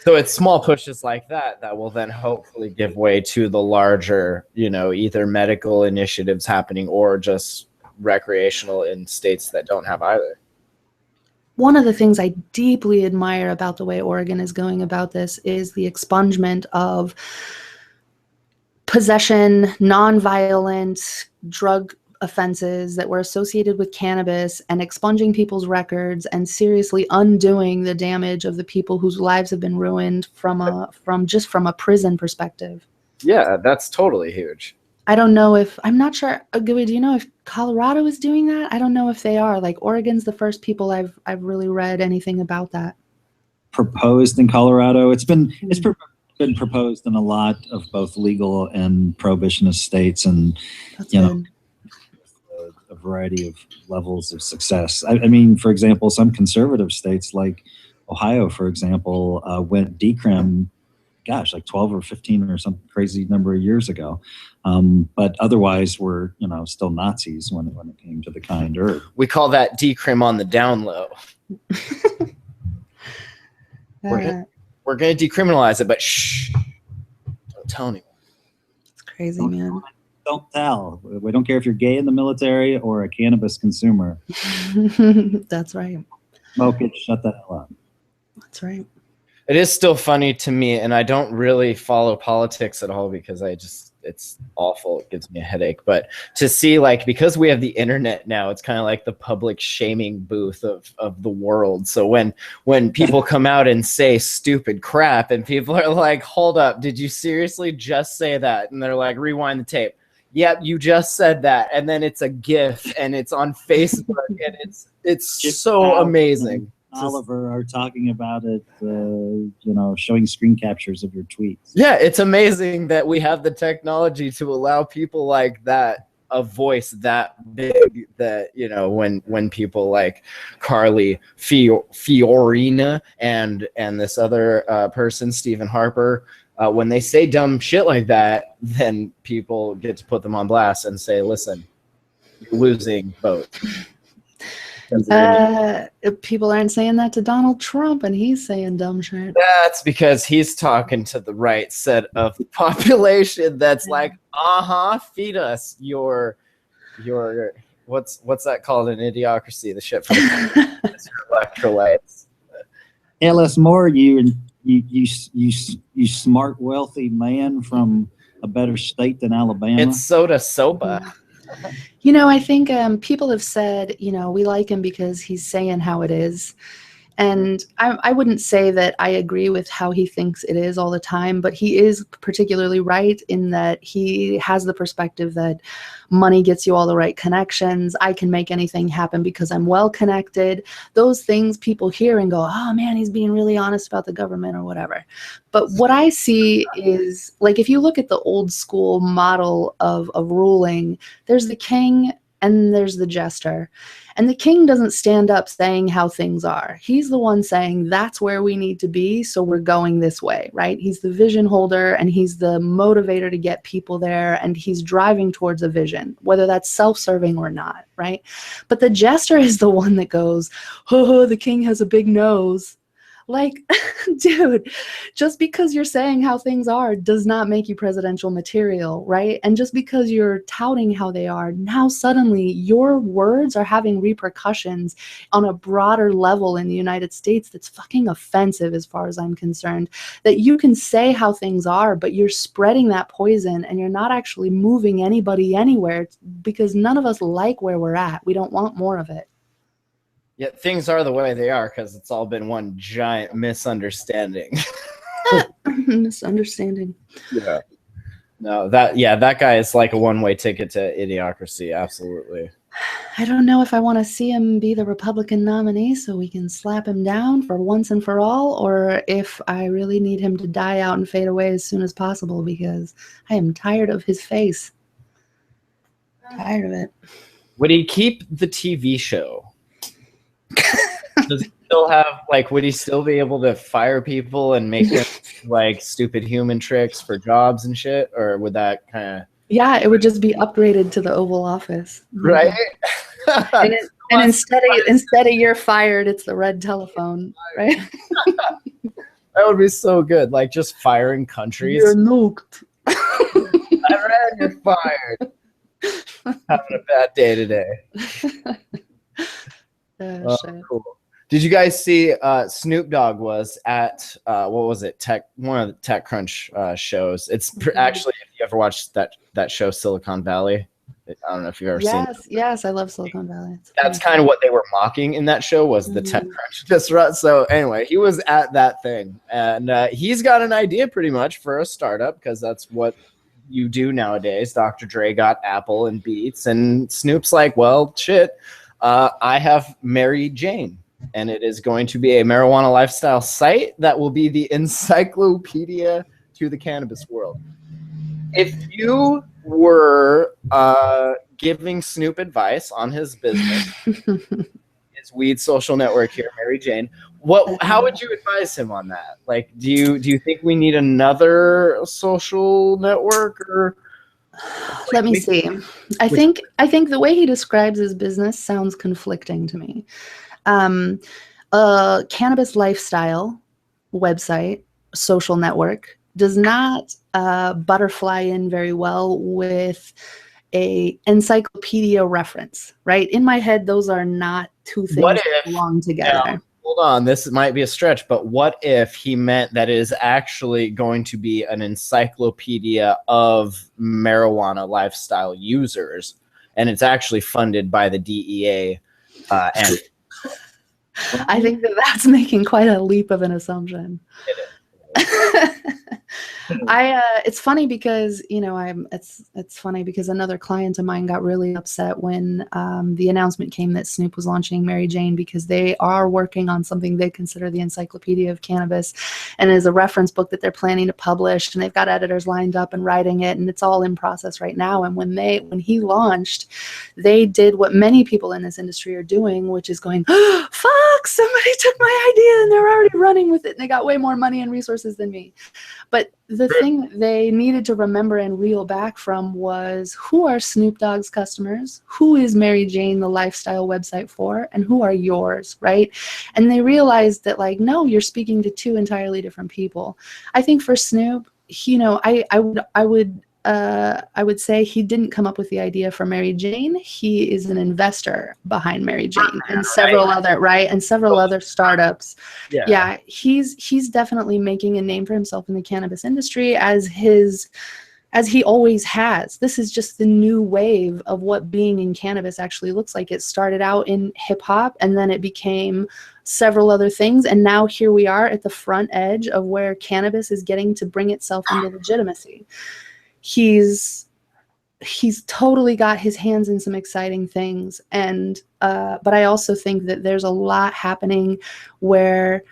So it's small pushes like that will then hopefully give way to the larger, either medical initiatives happening or just recreational in states that don't have either. One of the things I deeply admire about the way Oregon is going about this is the expungement of possession, nonviolent drug offenses that were associated with cannabis, and expunging people's records and seriously undoing the damage of the people whose lives have been ruined from a prison perspective. Yeah, that's totally huge. I don't know I'm not sure. Gooey, do you know if Colorado is doing that? I don't know if they are. Like, Oregon's the first people I've really read anything about that. Proposed in Colorado. It's been proposed in a lot of both legal and prohibitionist states, and That's a variety of levels of success. I mean, for example, some conservative states like Ohio, for example, went decrim, like 12 or 15 or some crazy number of years ago. But otherwise we're, still Nazis when it came to the kind herb. We call that decrim on the down low. We're going to decriminalize it, but shh, don't tell anyone. It's crazy, man. Don't tell. We don't care if you're gay in the military or a cannabis consumer. That's right. Smoke it, shut the hell up. That's right. It is still funny to me, and I don't really follow politics at all because it's awful. It gives me a headache. But to see, like, because we have the internet now, it's kind of like the public shaming booth of the world. So when people come out and say stupid crap and people are like, hold up, did you seriously just say that? And they're like, rewind the tape. Yep, you just said that. And then it's a GIF and it's on Facebook and it's so amazing. Oliver are talking about it, showing screen captures of your tweets. Yeah, it's amazing that we have the technology to allow people like that a voice that big that, when people like Carly Fiorina and this other person, Stephen Harper, when they say dumb shit like that, then people get to put them on blast and say, listen, you're losing votes. People aren't saying that to Donald Trump, and he's saying dumb shit. That's because he's talking to the right set of the population that's like, feed us your what's that called in Idiocracy? The shit for the electrolytes. L.S. Moore, you smart, wealthy man from a better state than Alabama. It's soda. I think people have said, we like him because he's saying how it is. And I wouldn't say that I agree with how he thinks it is all the time, but he is particularly right in that he has the perspective that money gets you all the right connections. I can make anything happen because I'm well connected. Those things people hear and go, oh man, he's being really honest about the government or whatever. But what I see is, like, if you look at the old school model of ruling, there's the king and there's the jester. And the king doesn't stand up saying how things are. He's the one saying that's where we need to be, so we're going this way, right? He's the vision holder and he's the motivator to get people there, and he's driving towards a vision, whether that's self-serving or not, right? But the jester is the one that goes, oh, the king has a big nose. Like, dude, just because you're saying how things are does not make you presidential material, right? And just because you're touting how they are, now suddenly your words are having repercussions on a broader level in the United States that's fucking offensive as far as I'm concerned. That you can say how things are, but you're spreading that poison and you're not actually moving anybody anywhere because none of us like where we're at. We don't want more of it. Yeah, things are the way they are because it's all been one giant misunderstanding. Misunderstanding. Yeah. No, that guy is like a one-way ticket to idiocracy. Absolutely. I don't know if I want to see him be the Republican nominee so we can slap him down for once and for all, or if I really need him to die out and fade away as soon as possible, because I am tired of his face. Tired of it. Would he keep the TV show? Does he still have, like, would he still be able to fire people and make them like stupid human tricks for jobs and shit? Or would that kind of... Yeah, it would just be upgraded to the Oval Office. Right? And instead of you're fired, it's the red telephone, right? That would be so good. Like, just firing countries. You're nuked. Iran, you're fired. Having a bad day today. Shit. Cool. Did you guys see Snoop Dogg was at what was it? One of the TechCrunch shows. It's actually, if you ever watched that show Silicon Valley, I don't know if you've ever seen it. Yes, I love Silicon Valley. That's kind of what they were mocking in that show, was the TechCrunch disrupt. So anyway, he was at that thing, and he's got an idea pretty much for a startup, because that's what you do nowadays. Dr. Dre got Apple and Beats, and Snoop's like, well, shit, I have Mary Jane, and it is going to be a marijuana lifestyle site that will be the encyclopedia to the cannabis world. If you were giving Snoop advice on his business, his weed social network here, Mary Jane, how would you advise him on that? Like, do you think we need another social network, or? Let me see. I think the way he describes his business sounds conflicting to me. A cannabis lifestyle website, social network, does not butterfly in very well with a encyclopedia reference, right? In my head, those are not two things that belong together. Now, hold on, this might be a stretch, but what if he meant that it is actually going to be an encyclopedia of marijuana lifestyle users, and it's actually funded by the DEA? And I think that's making quite a leap of an assumption. It's funny because, it's funny because another client of mine got really upset when the announcement came that Snoop was launching Mary Jane, because they are working on something they consider the encyclopedia of cannabis, and is a reference book that they're planning to publish, and they've got editors lined up and writing it, and it's all in process right now. And when he launched, they did what many people in this industry are doing, which is going, oh, fuck, somebody took my idea and they're already running with it, and they got way more money and resources than me. But the thing they needed to remember and reel back from was, who are Snoop Dogg's customers? Who is Mary Jane, the lifestyle website, for? And who are yours, right? And they realized that, like, no, you're speaking to two entirely different people. I think for Snoop, I would say he didn't come up with the idea for Mary Jane. He is an investor behind Mary Jane and several other startups. Yeah, he's definitely making a name for himself in the cannabis industry as he always has. This is just the new wave of what being in cannabis actually looks like. It started out in hip hop, and then it became several other things, and now here we are at the front edge of where cannabis is getting to bring itself into legitimacy. He's totally got his hands in some exciting things, and but I also think that there's a lot happening where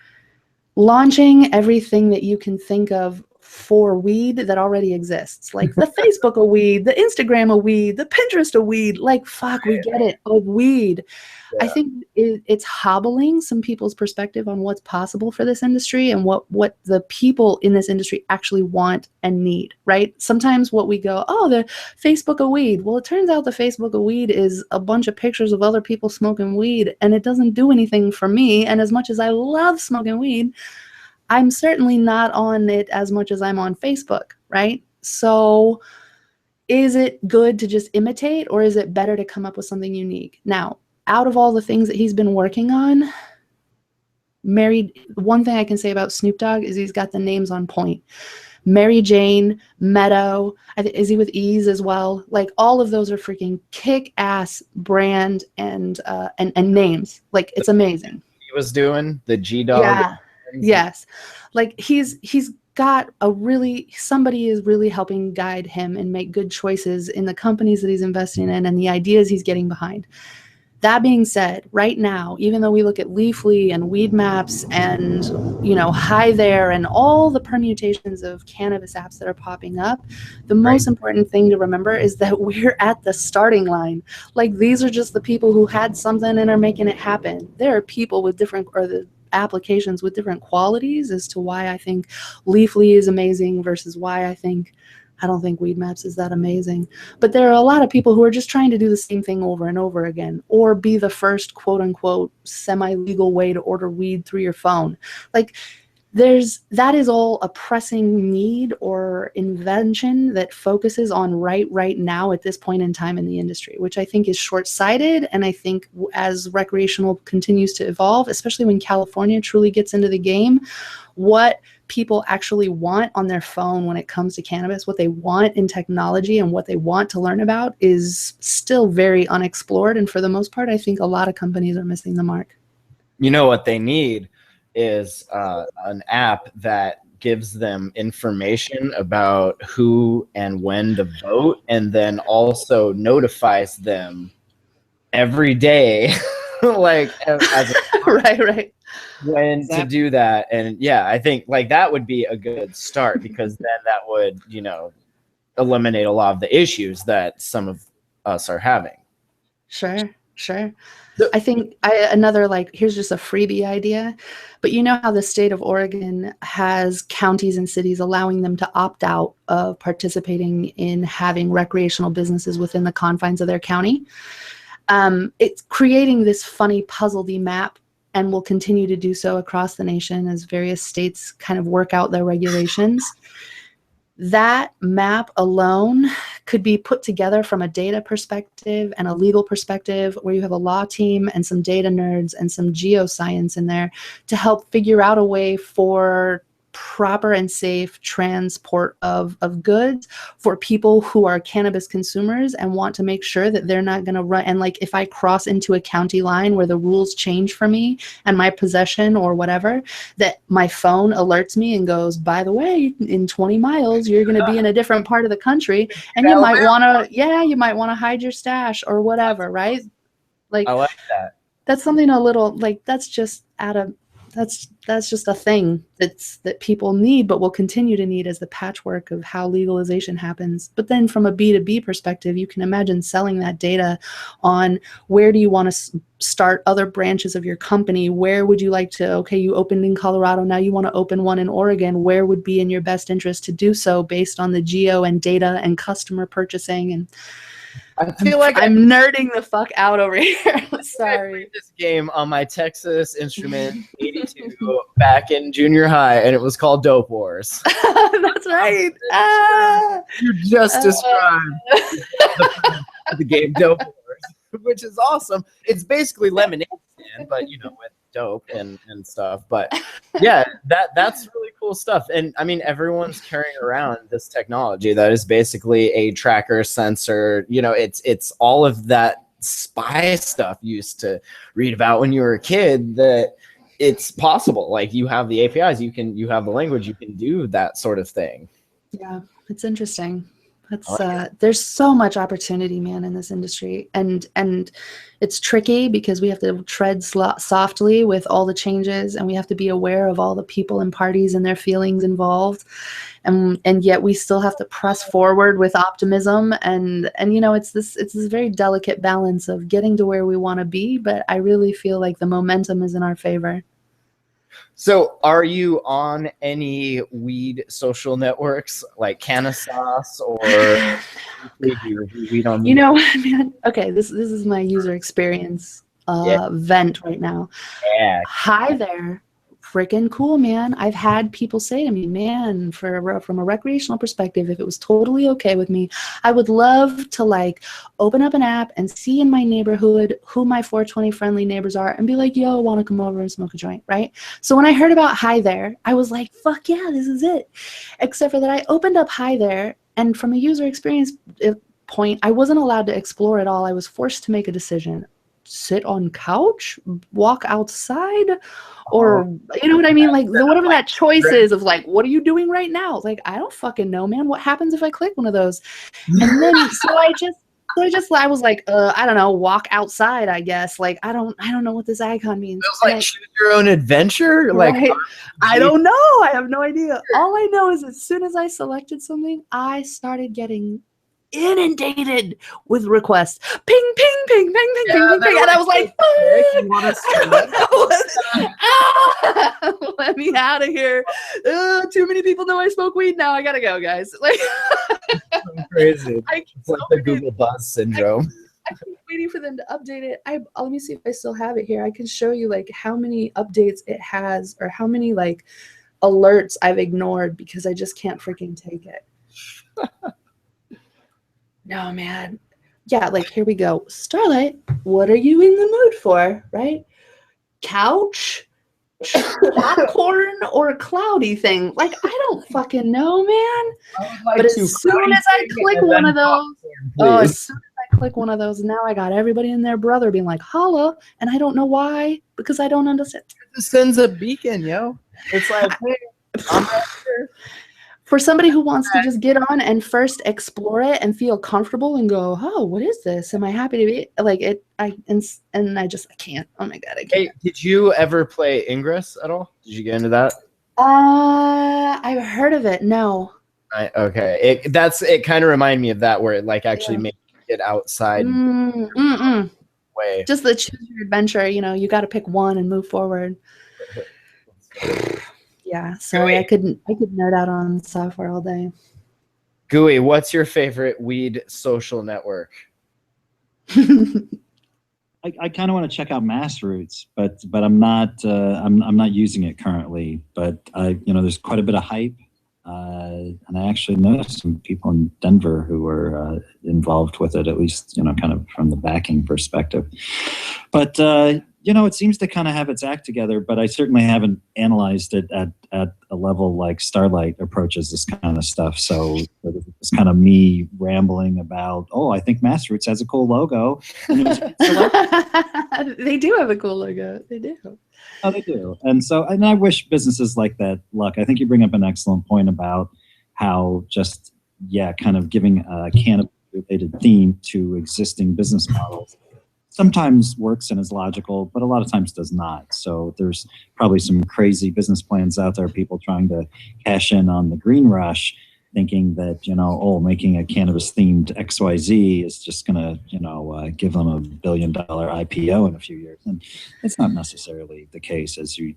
launching everything that you can think of for weed that already exists, like the Facebook of weed, the Instagram of weed, the Pinterest of weed, like, fuck, we get it, of weed. Yeah. I think it's hobbling some people's perspective on what's possible for this industry and what the people in this industry actually want and need, right? Sometimes what we go, oh, the Facebook of weed. Well, it turns out the Facebook of weed is a bunch of pictures of other people smoking weed, and it doesn't do anything for me. And as much as I love smoking weed, I'm certainly not on it as much as I'm on Facebook, right? So is it good to just imitate, or is it better to come up with something unique? Now, out of all the things that he's been working on, one thing I can say about Snoop Dogg is he's got the names on point. Mary Jane, Meadow, is he with Ease as well? Like, all of those are freaking kick-ass brand and names. Like, it's amazing. He was doing the G-Dog. Yeah. Yes. Like, he's got somebody is really helping guide him and make good choices in the companies that he's investing in and the ideas he's getting behind. That being said, right now, even though we look at Leafly and Weed Maps and, Hi There and all the permutations of cannabis apps that are popping up, the most important thing to remember is that we're at the starting line. Like, these are just the people who had something and are making it happen. There are people with the applications with different qualities as to why I think Leafly is amazing versus why I don't think Weed Maps is that amazing. But there are a lot of people who are just trying to do the same thing over and over again, or be the first quote unquote semi-legal way to order weed through your phone. Like, that is all a pressing need or invention that focuses on right now at this point in time in the industry, which I think is short-sighted. And I think as recreational continues to evolve, especially when California truly gets into the game, what people actually want on their phone when it comes to cannabis, what they want in technology and what they want to learn about is still very unexplored. And for the most part, I think a lot of companies are missing the mark. You know what they need is an app that gives them information about who and when to vote, and then also notifies them every day, like as right. When to do that. And yeah, I think like that would be a good start, because then that would, eliminate a lot of the issues that some of us are having. Sure. I think here's just a freebie idea, but you know how the state of Oregon has counties and cities allowing them to opt out of participating in having recreational businesses within the confines of their county? It's creating this funny puzzle-y map, and will continue to do so across the nation as various states kind of work out their regulations. That map alone could be put together from a data perspective and a legal perspective, where you have a law team and some data nerds and some geoscience in there to help figure out a way for proper and safe transport of goods for people who are cannabis consumers and want to make sure that they're not going to run. And like, if I cross into a county line where the rules change for me and my possession or whatever, that my phone alerts me and goes, by the way, in 20 miles, you're going to be in a different part of the country, and you might want to hide your stash or whatever. Right. Like, I like that. That's something a little like, that's just that's just a thing that people need, but will continue to need as the patchwork of how legalization happens. But then from a B2B perspective, you can imagine selling that data on where do you want to start other branches of your company? Where would you like to, okay, you opened in Colorado, now you want to open one in Oregon. Where would be in your best interest to do so based on the geo and data and customer purchasing? And I feel like I'm nerding the fuck out over here. Sorry. I played this game on my Texas Instrument 82 back in junior high, and it was called Dope Wars. That's right. You just described the game Dope Wars, which is awesome. It's basically lemonade stand, but with dope and stuff. But yeah, that's really cool stuff. And I mean, everyone's carrying around this technology that is basically a tracker, sensor. It's all of that spy stuff you used to read about when you were a kid, that it's possible. Like, you have the APIs, you have the language, you can do that sort of thing. Yeah, it's interesting. There's so much opportunity, man, in this industry, and it's tricky because we have to tread softly with all the changes, and we have to be aware of all the people and parties and their feelings involved, and yet we still have to press forward with optimism, and it's this very delicate balance of getting to where we want to be, but I really feel like the momentum is in our favor. So are you on any weed social networks like Cannasauce or weed on? Man, okay, this is my user experience vent right now. Yeah. Hi there. Freaking cool, man. I've had people say to me, man, from a recreational perspective, if it was totally okay with me, I would love to open up an app and see in my neighborhood who my 420 friendly neighbors are and be like, yo, want to come over and smoke a joint, right? So when I heard about Hi There, I was like, fuck yeah, this is it. Except for that I opened up Hi There, and from a user experience point, I wasn't allowed to explore it all. I was forced to make a decision. sit on couch, walk outside, or you know what I mean? Like whatever that choice is of like, what are you doing right now? Like, I don't fucking know, man. What happens if I click one of those? And then I was like, I don't know, walk outside, I guess. Like, I don't know what this icon means. It was like choose your own adventure. Like, right? I don't know. I have no idea. All I know is as soon as I selected something, I started getting inundated with requests. Ping, ping, ping, ping, ping, ping, ping, ping. And I was like, let me out of here. Too many people know I smoke weed now. I gotta go, guys. Like, crazy. It's like the Google Buzz syndrome. I keep waiting for them to update it. Let me see if I still have it here. I can show you like how many updates it has or how many like alerts I've ignored because I just can't freaking take it. No, man. Yeah, like here we go. Starlight, what are you in the mood for, right? Couch, popcorn, or a cloudy thing? Like, I don't fucking know, man. But as soon as I click one of those, as soon as I click one of those, now I got everybody and their brother being like, holla, and I don't know why, because I don't understand. It sends a beacon, yo. It's like, hey, I'm right here. For somebody who wants to just get on and first explore it and feel comfortable and go, oh, what is this? Am I happy to be like it? I can't. Oh my god, I can't. Hey, did you ever play Ingress at all? Did you get into that? I've heard of it. No. Okay. It kind of reminded me of that, where it like actually made you get outside. Way. Just the choose your adventure. You know, you got to pick one and move forward. Yeah, sorry, I could nerd out on software all day. Gooey, what's your favorite weed social network? I kind of want to check out Massroots, but I'm not not using it currently. But there's quite a bit of hype, and I actually know some people in Denver who are involved with it, at least kind of from the backing perspective. But it seems to kind of have its act together, but I certainly haven't analyzed it at a level like Starlight approaches this kind of stuff. So it's kind of me rambling about, I think Massroots has a cool logo. They do have a cool logo. They do. Oh, they do. And I wish businesses like that luck. I think you bring up an excellent point about how just, kind of giving a cannabis-related theme to existing business models sometimes works and is logical, but a lot of times does not. So there's probably some crazy business plans out there, people trying to cash in on the green rush, thinking that, making a cannabis themed XYZ is just going to, give them a $1 billion IPO in a few years. And it's not necessarily the case, as you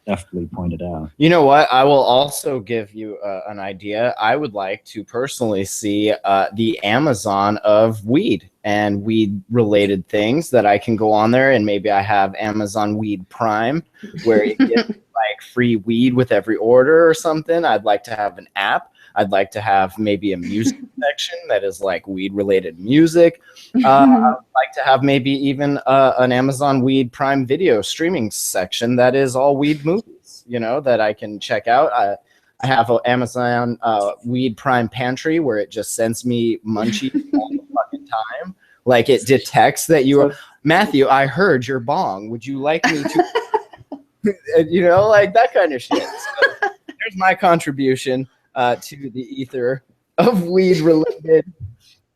deftly pointed out. You know what? I will also give you an idea. I would like to personally see the Amazon of weed and weed related things that I can go on there, and maybe I have Amazon Weed Prime where you get like free weed with every order or something. I'd like to have an app. I'd like to have maybe a music section that is like weed related music. I'd like to have maybe even an Amazon Weed Prime video streaming section that is all weed movies, that I can check out. I have an Amazon Weed Prime pantry where it just sends me munchies all the fucking time. Like it detects that you are, Matthew, I heard your bong. Would you like me to, like that kind of shit. So there's my contribution to the ether of weed related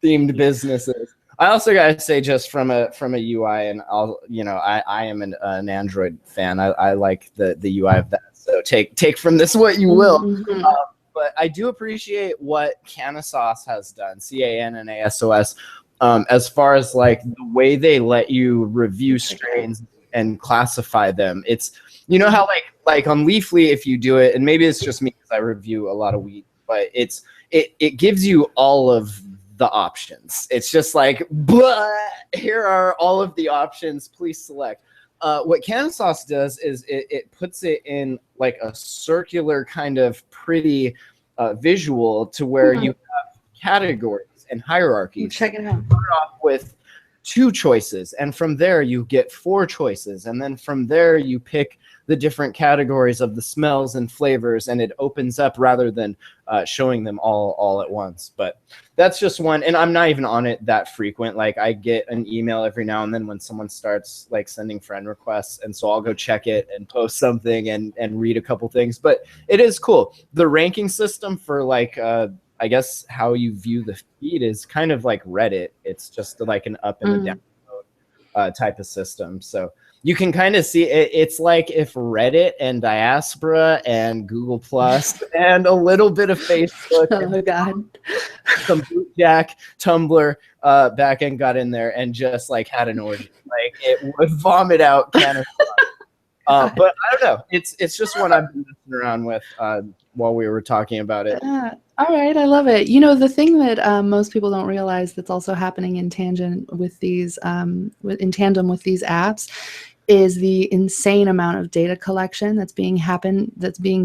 themed businesses. I also gotta say, just from a UI, and I am an Android fan. I like the UI of that. So take from this what you will. Mm-hmm. But I do appreciate what Canasos has done, CANNASOS, as far as like the way they let you review strains and classify them. It's how like on Leafly, if you do it, and maybe it's just me because I review a lot of weed, but it gives you all of the options. It's just like, blah, here are all of the options, please select. What Canasos does is it puts it in like a circular kind of pretty visual to where you have categories and hierarchies. Check it out. Start off with 2 choices, and from there you get 4 choices, and then from there you pick the different categories of the smells and flavors, and it opens up rather than showing them all at once. But that's just one, and I'm not even on it that frequent. Like I get an email every now and then when someone starts like sending friend requests, and so I'll go check it and post something and read a couple things. But it is cool. The ranking system for like I guess how you view the feed is kind of like Reddit. It's just like an up and a down type of system. So you can kind of see it. It's like if Reddit and Diaspora and Google Plus and a little bit of Facebook, Oh God, some Bootjack, Tumblr backend got in there and just like had an orgy. Like it would vomit out cannabis. But I don't know. It's just one I've been messing around with while we were talking about it. All right, I love it. You know, the thing that most people don't realize that's also happening in tandem with these apps is the insane amount of data collection that's being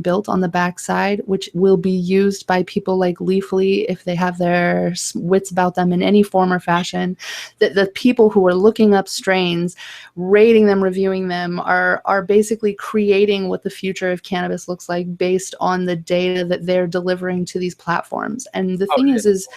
built on the backside, which will be used by people like Leafly if they have their wits about them in any form or fashion. The people who are looking up strains, rating them, reviewing them, are basically creating what the future of cannabis looks like based on the data that they're delivering to these platforms. And the thing is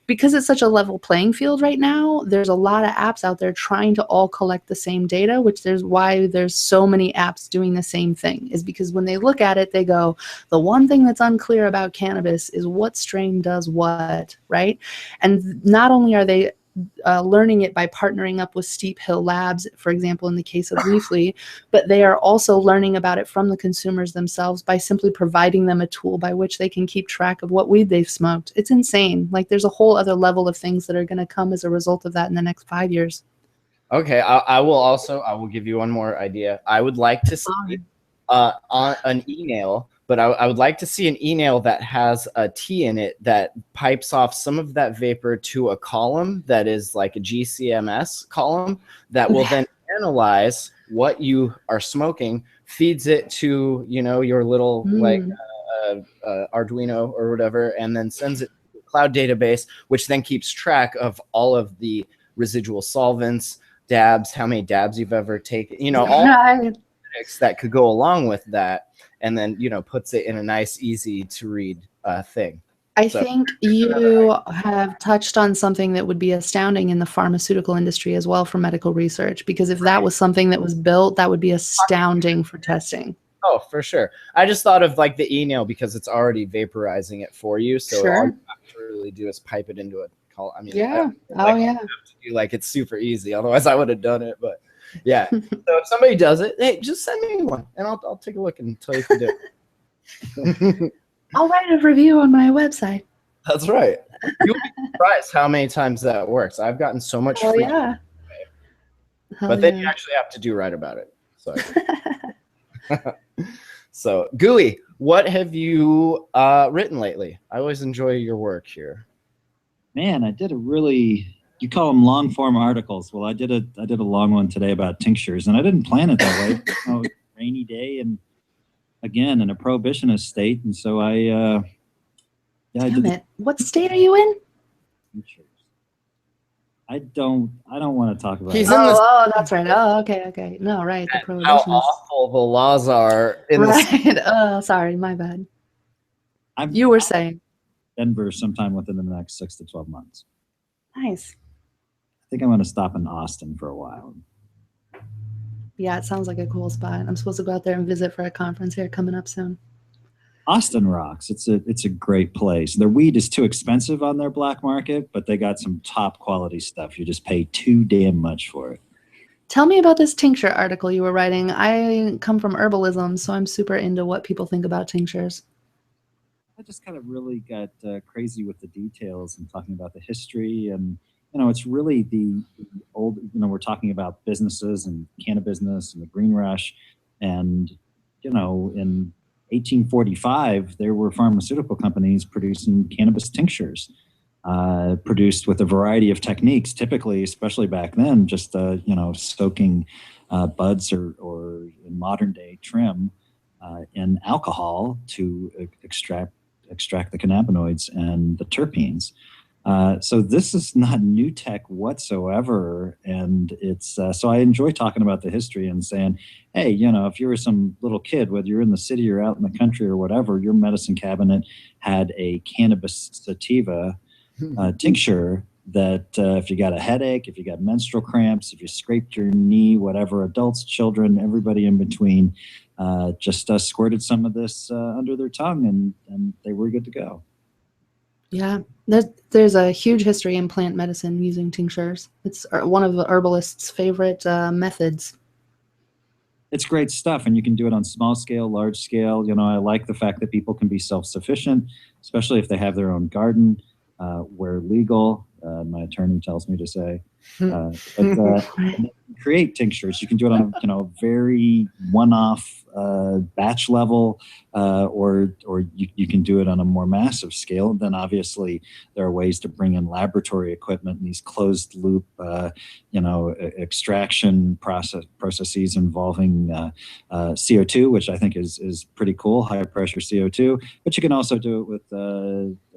because it's such a level playing field right now, there's a lot of apps out there trying to all collect the same data, which there's why there's so many apps doing the same thing, is because when they look at it, they go, the one thing that's unclear about cannabis is what strain does what, right? And not only are they learning it by partnering up with Steep Hill Labs, for example, in the case of Leafly, but they are also learning about it from the consumers themselves by simply providing them a tool by which they can keep track of what weed they've smoked. It's insane. Like there's a whole other level of things that are going to come as a result of that in the next 5 years. Okay, I will give you one more idea. I would like to see on an email, but I would like to see an email that has a tea in it that pipes off some of that vapor to a column that is like a GCMS column that will then analyze what you are smoking, feeds it to, you know, your little like Arduino or whatever, and then sends it to a cloud database, which then keeps track of all of the residual solvents, dabs, how many dabs you've ever taken, you know, all that could go along with that, and then, you know, puts it in a nice, easy to read thing. I think you have touched on something that would be astounding in the pharmaceutical industry as well for medical research, because if that was something that was built, that would be astounding for testing. Oh, for sure. I just thought of like the email because it's already vaporizing it for you. So all you have to really do is pipe it into a call. I mean, yeah. Like it's super easy. Otherwise I would have done it, but yeah. So if somebody does it, hey, just send me one and I'll take a look and tell you if you do it. I'll write a review on my website. That's right. You'll be surprised how many times that works. I've gotten so much free but then you actually have to do right about it. So, so Gooey, what have you written lately? I always enjoy your work here. Man, I did a really, you call them long form articles. Well, I did a long one today about tinctures, and I didn't plan it that way. It was a rainy day and again in a prohibitionist state, and so I Damn it. What state are you in? Tinctures. I don't want to talk about He's it. Oh, that's right. Oh, okay. No, right. The How prohibitionists. awful the laws are in Right. Oh, sorry. My bad. You were saying. Denver sometime within the next 6 to 12 months. Nice. I think I'm going to stop in Austin for a while. Yeah, it sounds like a cool spot. I'm supposed to go out there and visit for a conference here coming up soon. Austin rocks. It's a great place. Their weed is too expensive on their black market, but they got some top quality stuff. You just pay too damn much for it. Tell me about this tincture article you were writing. I come from herbalism, so I'm super into what people think about tinctures. I just kind of really got crazy with the details and talking about the history. And, you know, it's really the old, you know, we're talking about businesses and cannabis business and the green rush. And, you know, in 1845, there were pharmaceutical companies producing cannabis tinctures, produced with a variety of techniques, typically, especially back then, just, you know, soaking buds or in modern day trim in alcohol to extract the cannabinoids and the terpenes. So this is not new tech whatsoever, and it's so I enjoy talking about the history and saying, hey, if you were some little kid, whether you're in the city or out in the country or whatever, your medicine cabinet had a cannabis sativa tincture that if you got a headache, if you got menstrual cramps, if you scraped your knee, whatever, adults, children, everybody in between, just squirted some of this under their tongue, and they were good to go. Yeah, there's a huge history in plant medicine using tinctures. It's one of the herbalists' favorite methods. It's great stuff, and you can do it on small scale, large scale. I like the fact that people can be self-sufficient, especially if they have their own garden, where legal. My attorney tells me to say, but create tinctures. You can do it on a very one-off batch level, or you can do it on a more massive scale. And then obviously there are ways to bring in laboratory equipment and these closed loop, extraction processes involving CO2, which I think is pretty cool, high pressure CO2. But you can also do it with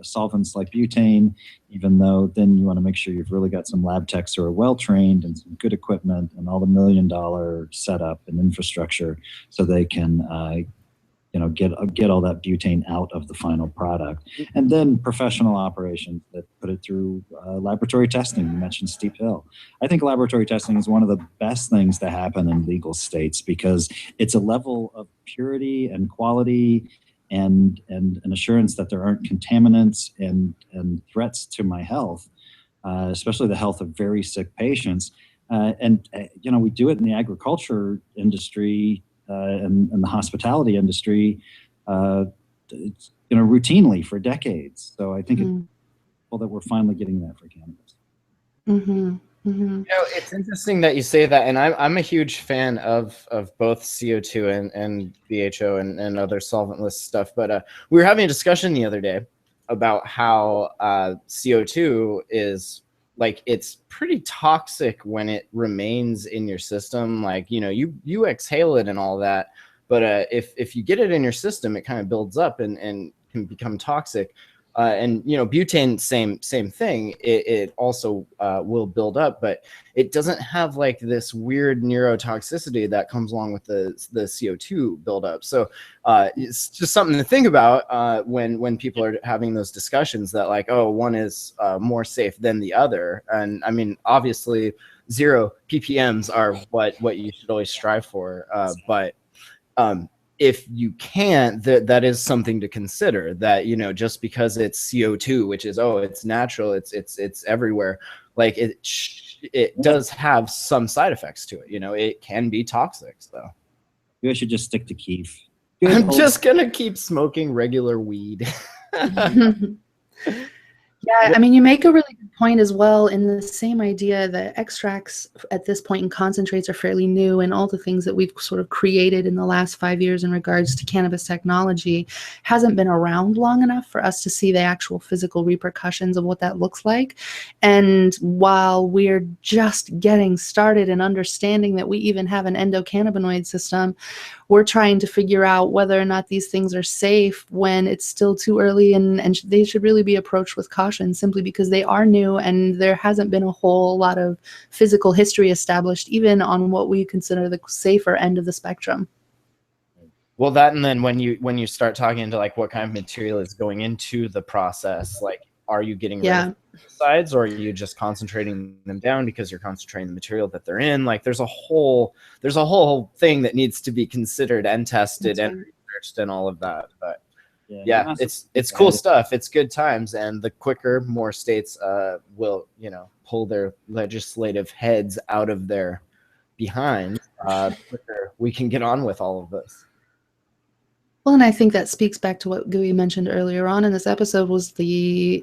solvents like butane, even though then you want to make sure you've really got some lab techs who are well trained and some good equipment and all the $1 million setup and infrastructure, so they can get all that butane out of the final product. And then professional operations that put it through laboratory testing. You mentioned Steep Hill. I think laboratory testing is one of the best things to happen in legal states, because it's a level of purity and quality and an assurance that there aren't contaminants and threats to my health, especially the health of very sick patients. We do it in the agriculture industry and the hospitality industry, routinely for decades. So I think it's cool that we're finally getting that for cannabis. Mm-hmm. Mm-hmm. It's interesting that you say that, and I'm a huge fan of both CO2 and BHO and other solventless stuff. But we were having a discussion the other day about how CO2 is it's pretty toxic when it remains in your system. You exhale it and all that, but if you get it in your system, it kind of builds up and can become toxic. And butane, same thing. It also will build up, but it doesn't have this weird neurotoxicity that comes along with the CO2 buildup. So it's just something to think about when people are having those discussions that one is more safe than the other. And I mean, obviously 0 ppms are what you should always strive for. But if you can't, that is something to consider, that, just because it's CO2, which is, it's natural, it's everywhere. It does have some side effects to it. It can be toxic. So maybe I should just stick to Keef. I'm just going to keep smoking regular weed. Yeah, I mean, you make a really good point as well, in the same idea that extracts at this point and concentrates are fairly new, and all the things that we've sort of created in the last 5 years in regards to cannabis technology hasn't been around long enough for us to see the actual physical repercussions of what that looks like. And while we're just getting started and understanding that we even have an endocannabinoid system, we're trying to figure out whether or not these things are safe when it's still too early, and they should really be approached with caution, simply because they are new and there hasn't been a whole lot of physical history established, even on what we consider the safer end of the spectrum. Well, that, and then when you start talking into what kind of material is going into the process, are you getting rid of pesticides, or are you just concentrating them down because you're concentrating the material that they're in? There's a whole thing that needs to be considered and tested and researched and all of that. But yeah, it's cool stuff. It's good times, and the quicker more states will pull their legislative heads out of their behind, the quicker we can get on with all of this. Well, and I think that speaks back to what Gooey mentioned earlier on in this episode, was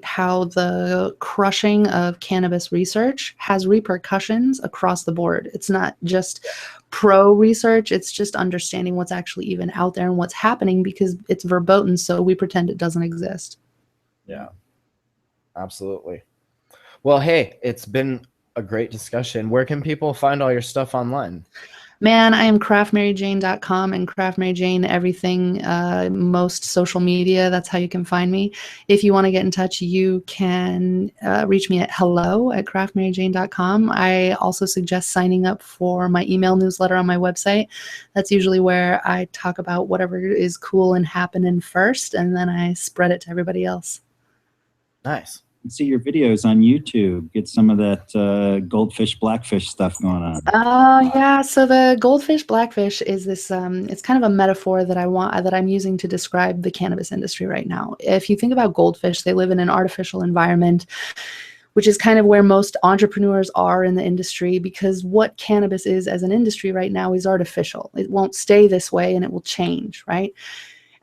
how the crushing of cannabis research has repercussions across the board. It's not just pro research, it's just understanding what's actually even out there and what's happening, because it's verboten, so we pretend it doesn't exist. Yeah, absolutely. Well, hey, it's been a great discussion. Where can people find all your stuff online? Man, I am craftmaryjane.com and craftmaryjane everything, most social media. That's how you can find me. If you want to get in touch, you can reach me at hello@craftmaryjane.com. I also suggest signing up for my email newsletter on my website. That's usually where I talk about whatever is cool and happening first, and then I spread it to everybody else. Nice. See your videos on YouTube. Get some of that goldfish, blackfish stuff going on. Oh yeah, so the goldfish blackfish is this it's kind of a metaphor that I'm using to describe the cannabis industry right now. If you think about goldfish, they live in an artificial environment, which is kind of where most entrepreneurs are in the industry, because what cannabis is as an industry right now is artificial. It won't stay this way and it will change, right?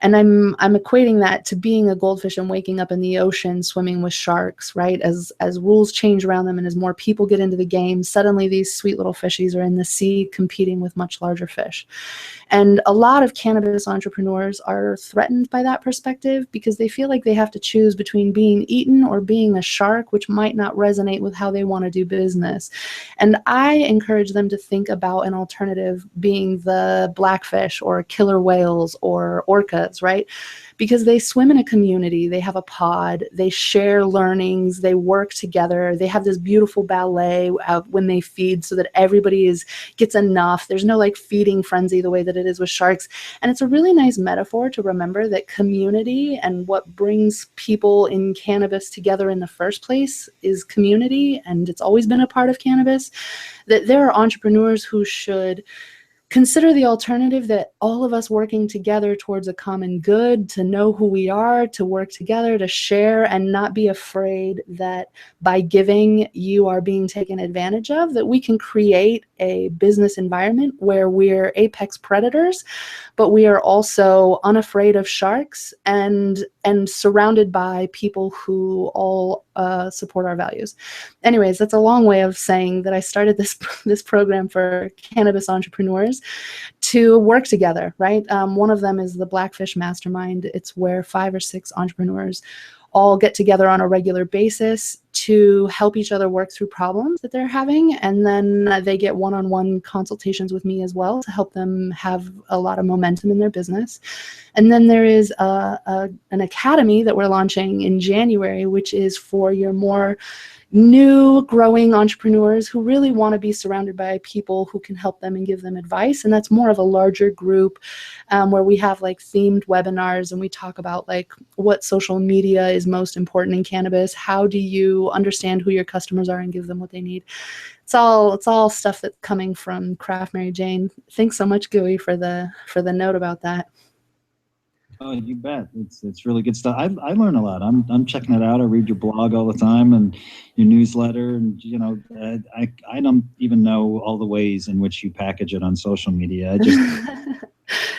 And I'm equating that to being a goldfish and waking up in the ocean swimming with sharks, right? As rules change around them and as more people get into the game, suddenly these sweet little fishies are in the sea competing with much larger fish. And a lot of cannabis entrepreneurs are threatened by that perspective because they feel like they have to choose between being eaten or being a shark, which might not resonate with how they want to do business. And I encourage them to think about an alternative being the blackfish or killer whales or orcas, right? Because they swim in a community, they have a pod, they share learnings, they work together, they have this beautiful ballet when they feed so that everybody gets enough. There's no like feeding frenzy the way that it is with sharks. And it's a really nice metaphor to remember that community and what brings people in cannabis together in the first place is community, and it's always been a part of cannabis. That there are entrepreneurs who should consider the alternative, that all of us working together towards a common good, to know who we are, to work together, to share, and not be afraid that by giving you are being taken advantage of, that we can create a business environment where we're apex predators, but we are also unafraid of sharks and surrounded by people who all support our values. Anyways, that's a long way of saying that I started this program for cannabis entrepreneurs to work together, right? One of them is the Blackfish Mastermind. It's where 5 or 6 entrepreneurs all get together on a regular basis to help each other work through problems that they're having. And then they get one-on-one consultations with me as well to help them have a lot of momentum in their business. And then there is an academy that we're launching in January, which is for your more new growing entrepreneurs who really want to be surrounded by people who can help them and give them advice. And that's more of a larger group where we have like themed webinars and we talk about like what social media is most important in cannabis. How do you understand who your customers are and give them what they need? It's all stuff that's coming from Craft Mary Jane. Thanks so much, Gooey, for the note about that. Oh, you bet. It's really good stuff. I learn a lot. I'm checking it out. I read your blog all the time and your newsletter, and I don't even know all the ways in which you package it on social media. I just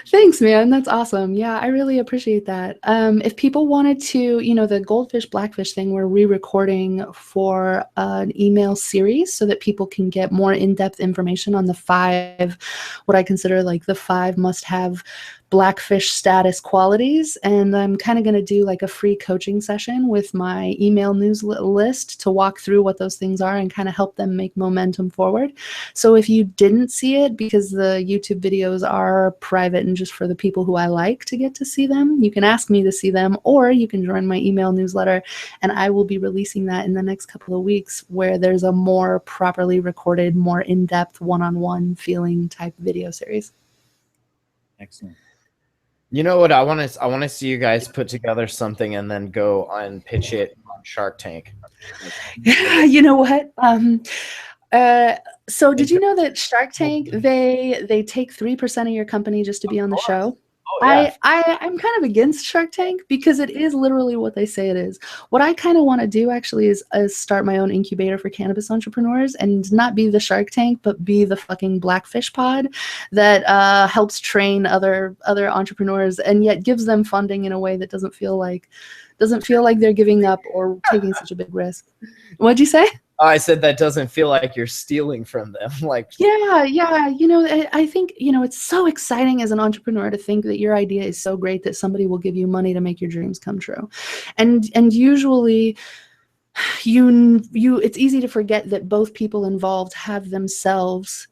Thanks, man. That's awesome. Yeah, I really appreciate that. If people wanted to, the Goldfish Blackfish thing, we're re-recording for an email series so that people can get more in-depth information on the 5, what I consider like the 5 must-have Blackfish status qualities. And I'm kind of going to do like a free coaching session with my email news list to walk through what those things are and kind of help them make momentum forward. So if you didn't see it, because the YouTube videos are private and just for the people who I like to get to see them, you can ask me to see them, or you can join my email newsletter, and I will be releasing that in the next couple of weeks, where there's a more properly recorded, more in-depth, one-on-one feeling type video series. Excellent. You know what? I want to see you guys put together something and then go and pitch it on Shark Tank. Yeah, you know what? So did you know that Shark Tank, they take 3% of your company just to be on the show? Oh, yeah. I'm kind of against Shark Tank because it is literally what they say it is. What I kind of want to do actually is start my own incubator for cannabis entrepreneurs and not be the Shark Tank, but be the fucking Blackfish pod that helps train other entrepreneurs and yet gives them funding in a way that doesn't feel like they're giving up or taking such a big risk. What'd you say? I said that doesn't feel like you're stealing from them. Yeah. I think, it's so exciting as an entrepreneur to think that your idea is so great that somebody will give you money to make your dreams come true. And usually it's easy to forget that both people involved have themselves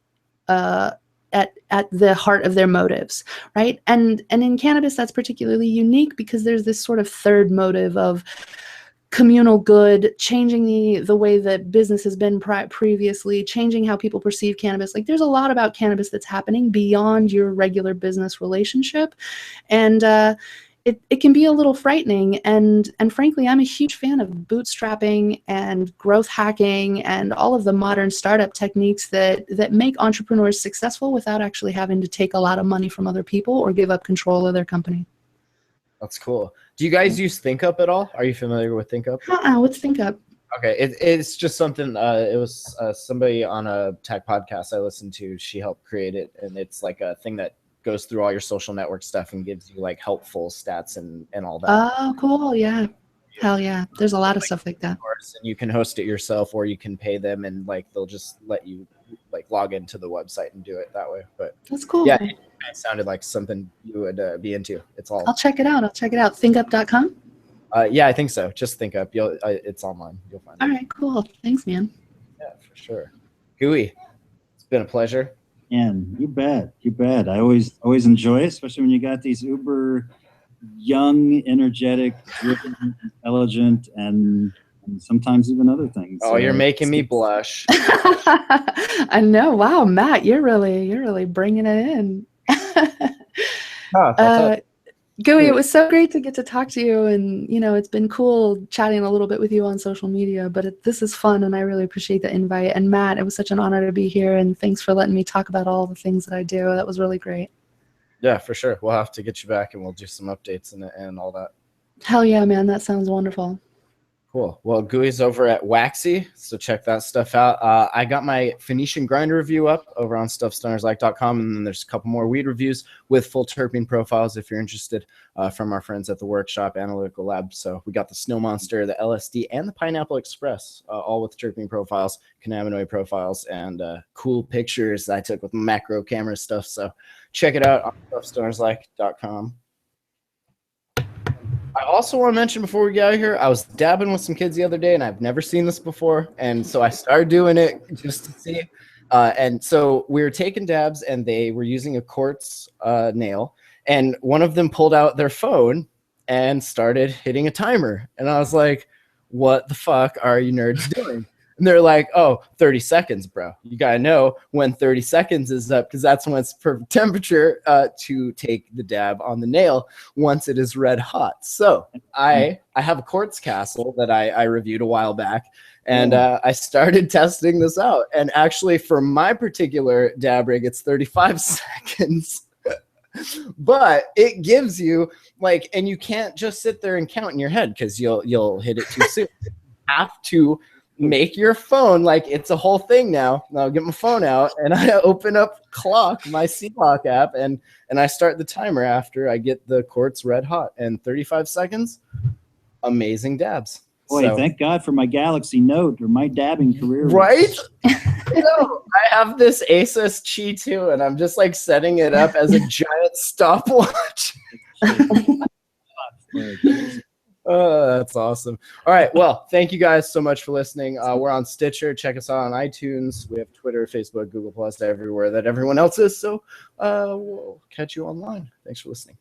at the heart of their motives, right? And in cannabis, that's particularly unique because there's this sort of third motive of communal good, changing the way that business has been previously, changing how people perceive cannabis. Like there's a lot about cannabis that's happening beyond your regular business relationship. And it can be a little frightening. And frankly, I'm a huge fan of bootstrapping and growth hacking and all of the modern startup techniques that make entrepreneurs successful without actually having to take a lot of money from other people or give up control of their company. That's cool. Do you guys use ThinkUp at all? Are you familiar with ThinkUp? What's ThinkUp? Okay, it's just something. It was somebody on a tech podcast I listened to. She helped create it, and it's like a thing that goes through all your social network stuff and gives you like helpful stats and all that. Oh, cool. Yeah. Hell yeah. There's a lot of stuff like that. And you can host it yourself, or you can pay them, and like they'll just let you like log into the website and do it that way. But that's cool. Yeah, it sounded like something you would be into. It's all. I'll check it out. ThinkUp.com. Yeah, I think so. Just ThinkUp. It's online. You'll find it. All right, cool. Thanks, man. Yeah, for sure. Gooey, it's been a pleasure. And you bet. I always enjoy it, especially when you got these uber young, energetic, driven, intelligent, and sometimes even other things. Oh, you're making me blush. I know. Wow, Matt, you're really bringing it in. Gooey, it was so great to get to talk to you, and it's been cool chatting a little bit with you on social media, but this is fun, and I really appreciate the invite. And Matt, it was such an honor to be here, and thanks for letting me talk about all the things that I do. That was really great. Yeah, for sure. We'll have to get you back, and we'll do some updates and all that. Hell yeah, man. That sounds wonderful. Cool. Well, Gooey's over at Waxy, so check that stuff out. I got my Phoenician grinder review up over on stuffstonerslike.com, and then there's a couple more weed reviews with full terpene profiles if you're interested from our friends at the Workshop Analytical Lab. So we got the Snow Monster, the LSD, and the Pineapple Express, all with terpene profiles, cannabinoid profiles, and cool pictures that I took with macro camera stuff. So check it out on stuffstonerslike.com. I also want to mention before we get out of here, I was dabbing with some kids the other day, and I've never seen this before, and so I started doing it just to see. And so we were taking dabs, and they were using a quartz nail, and one of them pulled out their phone and started hitting a timer, and I was like, "What the fuck are you nerds doing?" And they're like, "Oh, 30 seconds, bro. You got to know when 30 seconds is up because that's when it's perfect temperature to take the dab on the nail once it is red hot." So I have a quartz castle that I reviewed a while back, and I started testing this out. And actually, for my particular dab rig, it's 35 seconds. But it gives you like, and you can't just sit there and count in your head because you'll hit it too soon. You have to make your phone like it's a whole thing now. I'll get my phone out and I open up Clock, my C-Lock app, and I start the timer after I get the quartz red hot. And 35 seconds, amazing dabs. Boy, so, thank God for my Galaxy Note or my dabbing career. Right? I have this Asus Chi 2, and I'm just like setting it up as a giant stopwatch. Oh, that's awesome. All right. Well, thank you guys so much for listening. We're on Stitcher. Check us out on iTunes. We have Twitter, Facebook, Google+, everywhere that everyone else is. So we'll catch you online. Thanks for listening.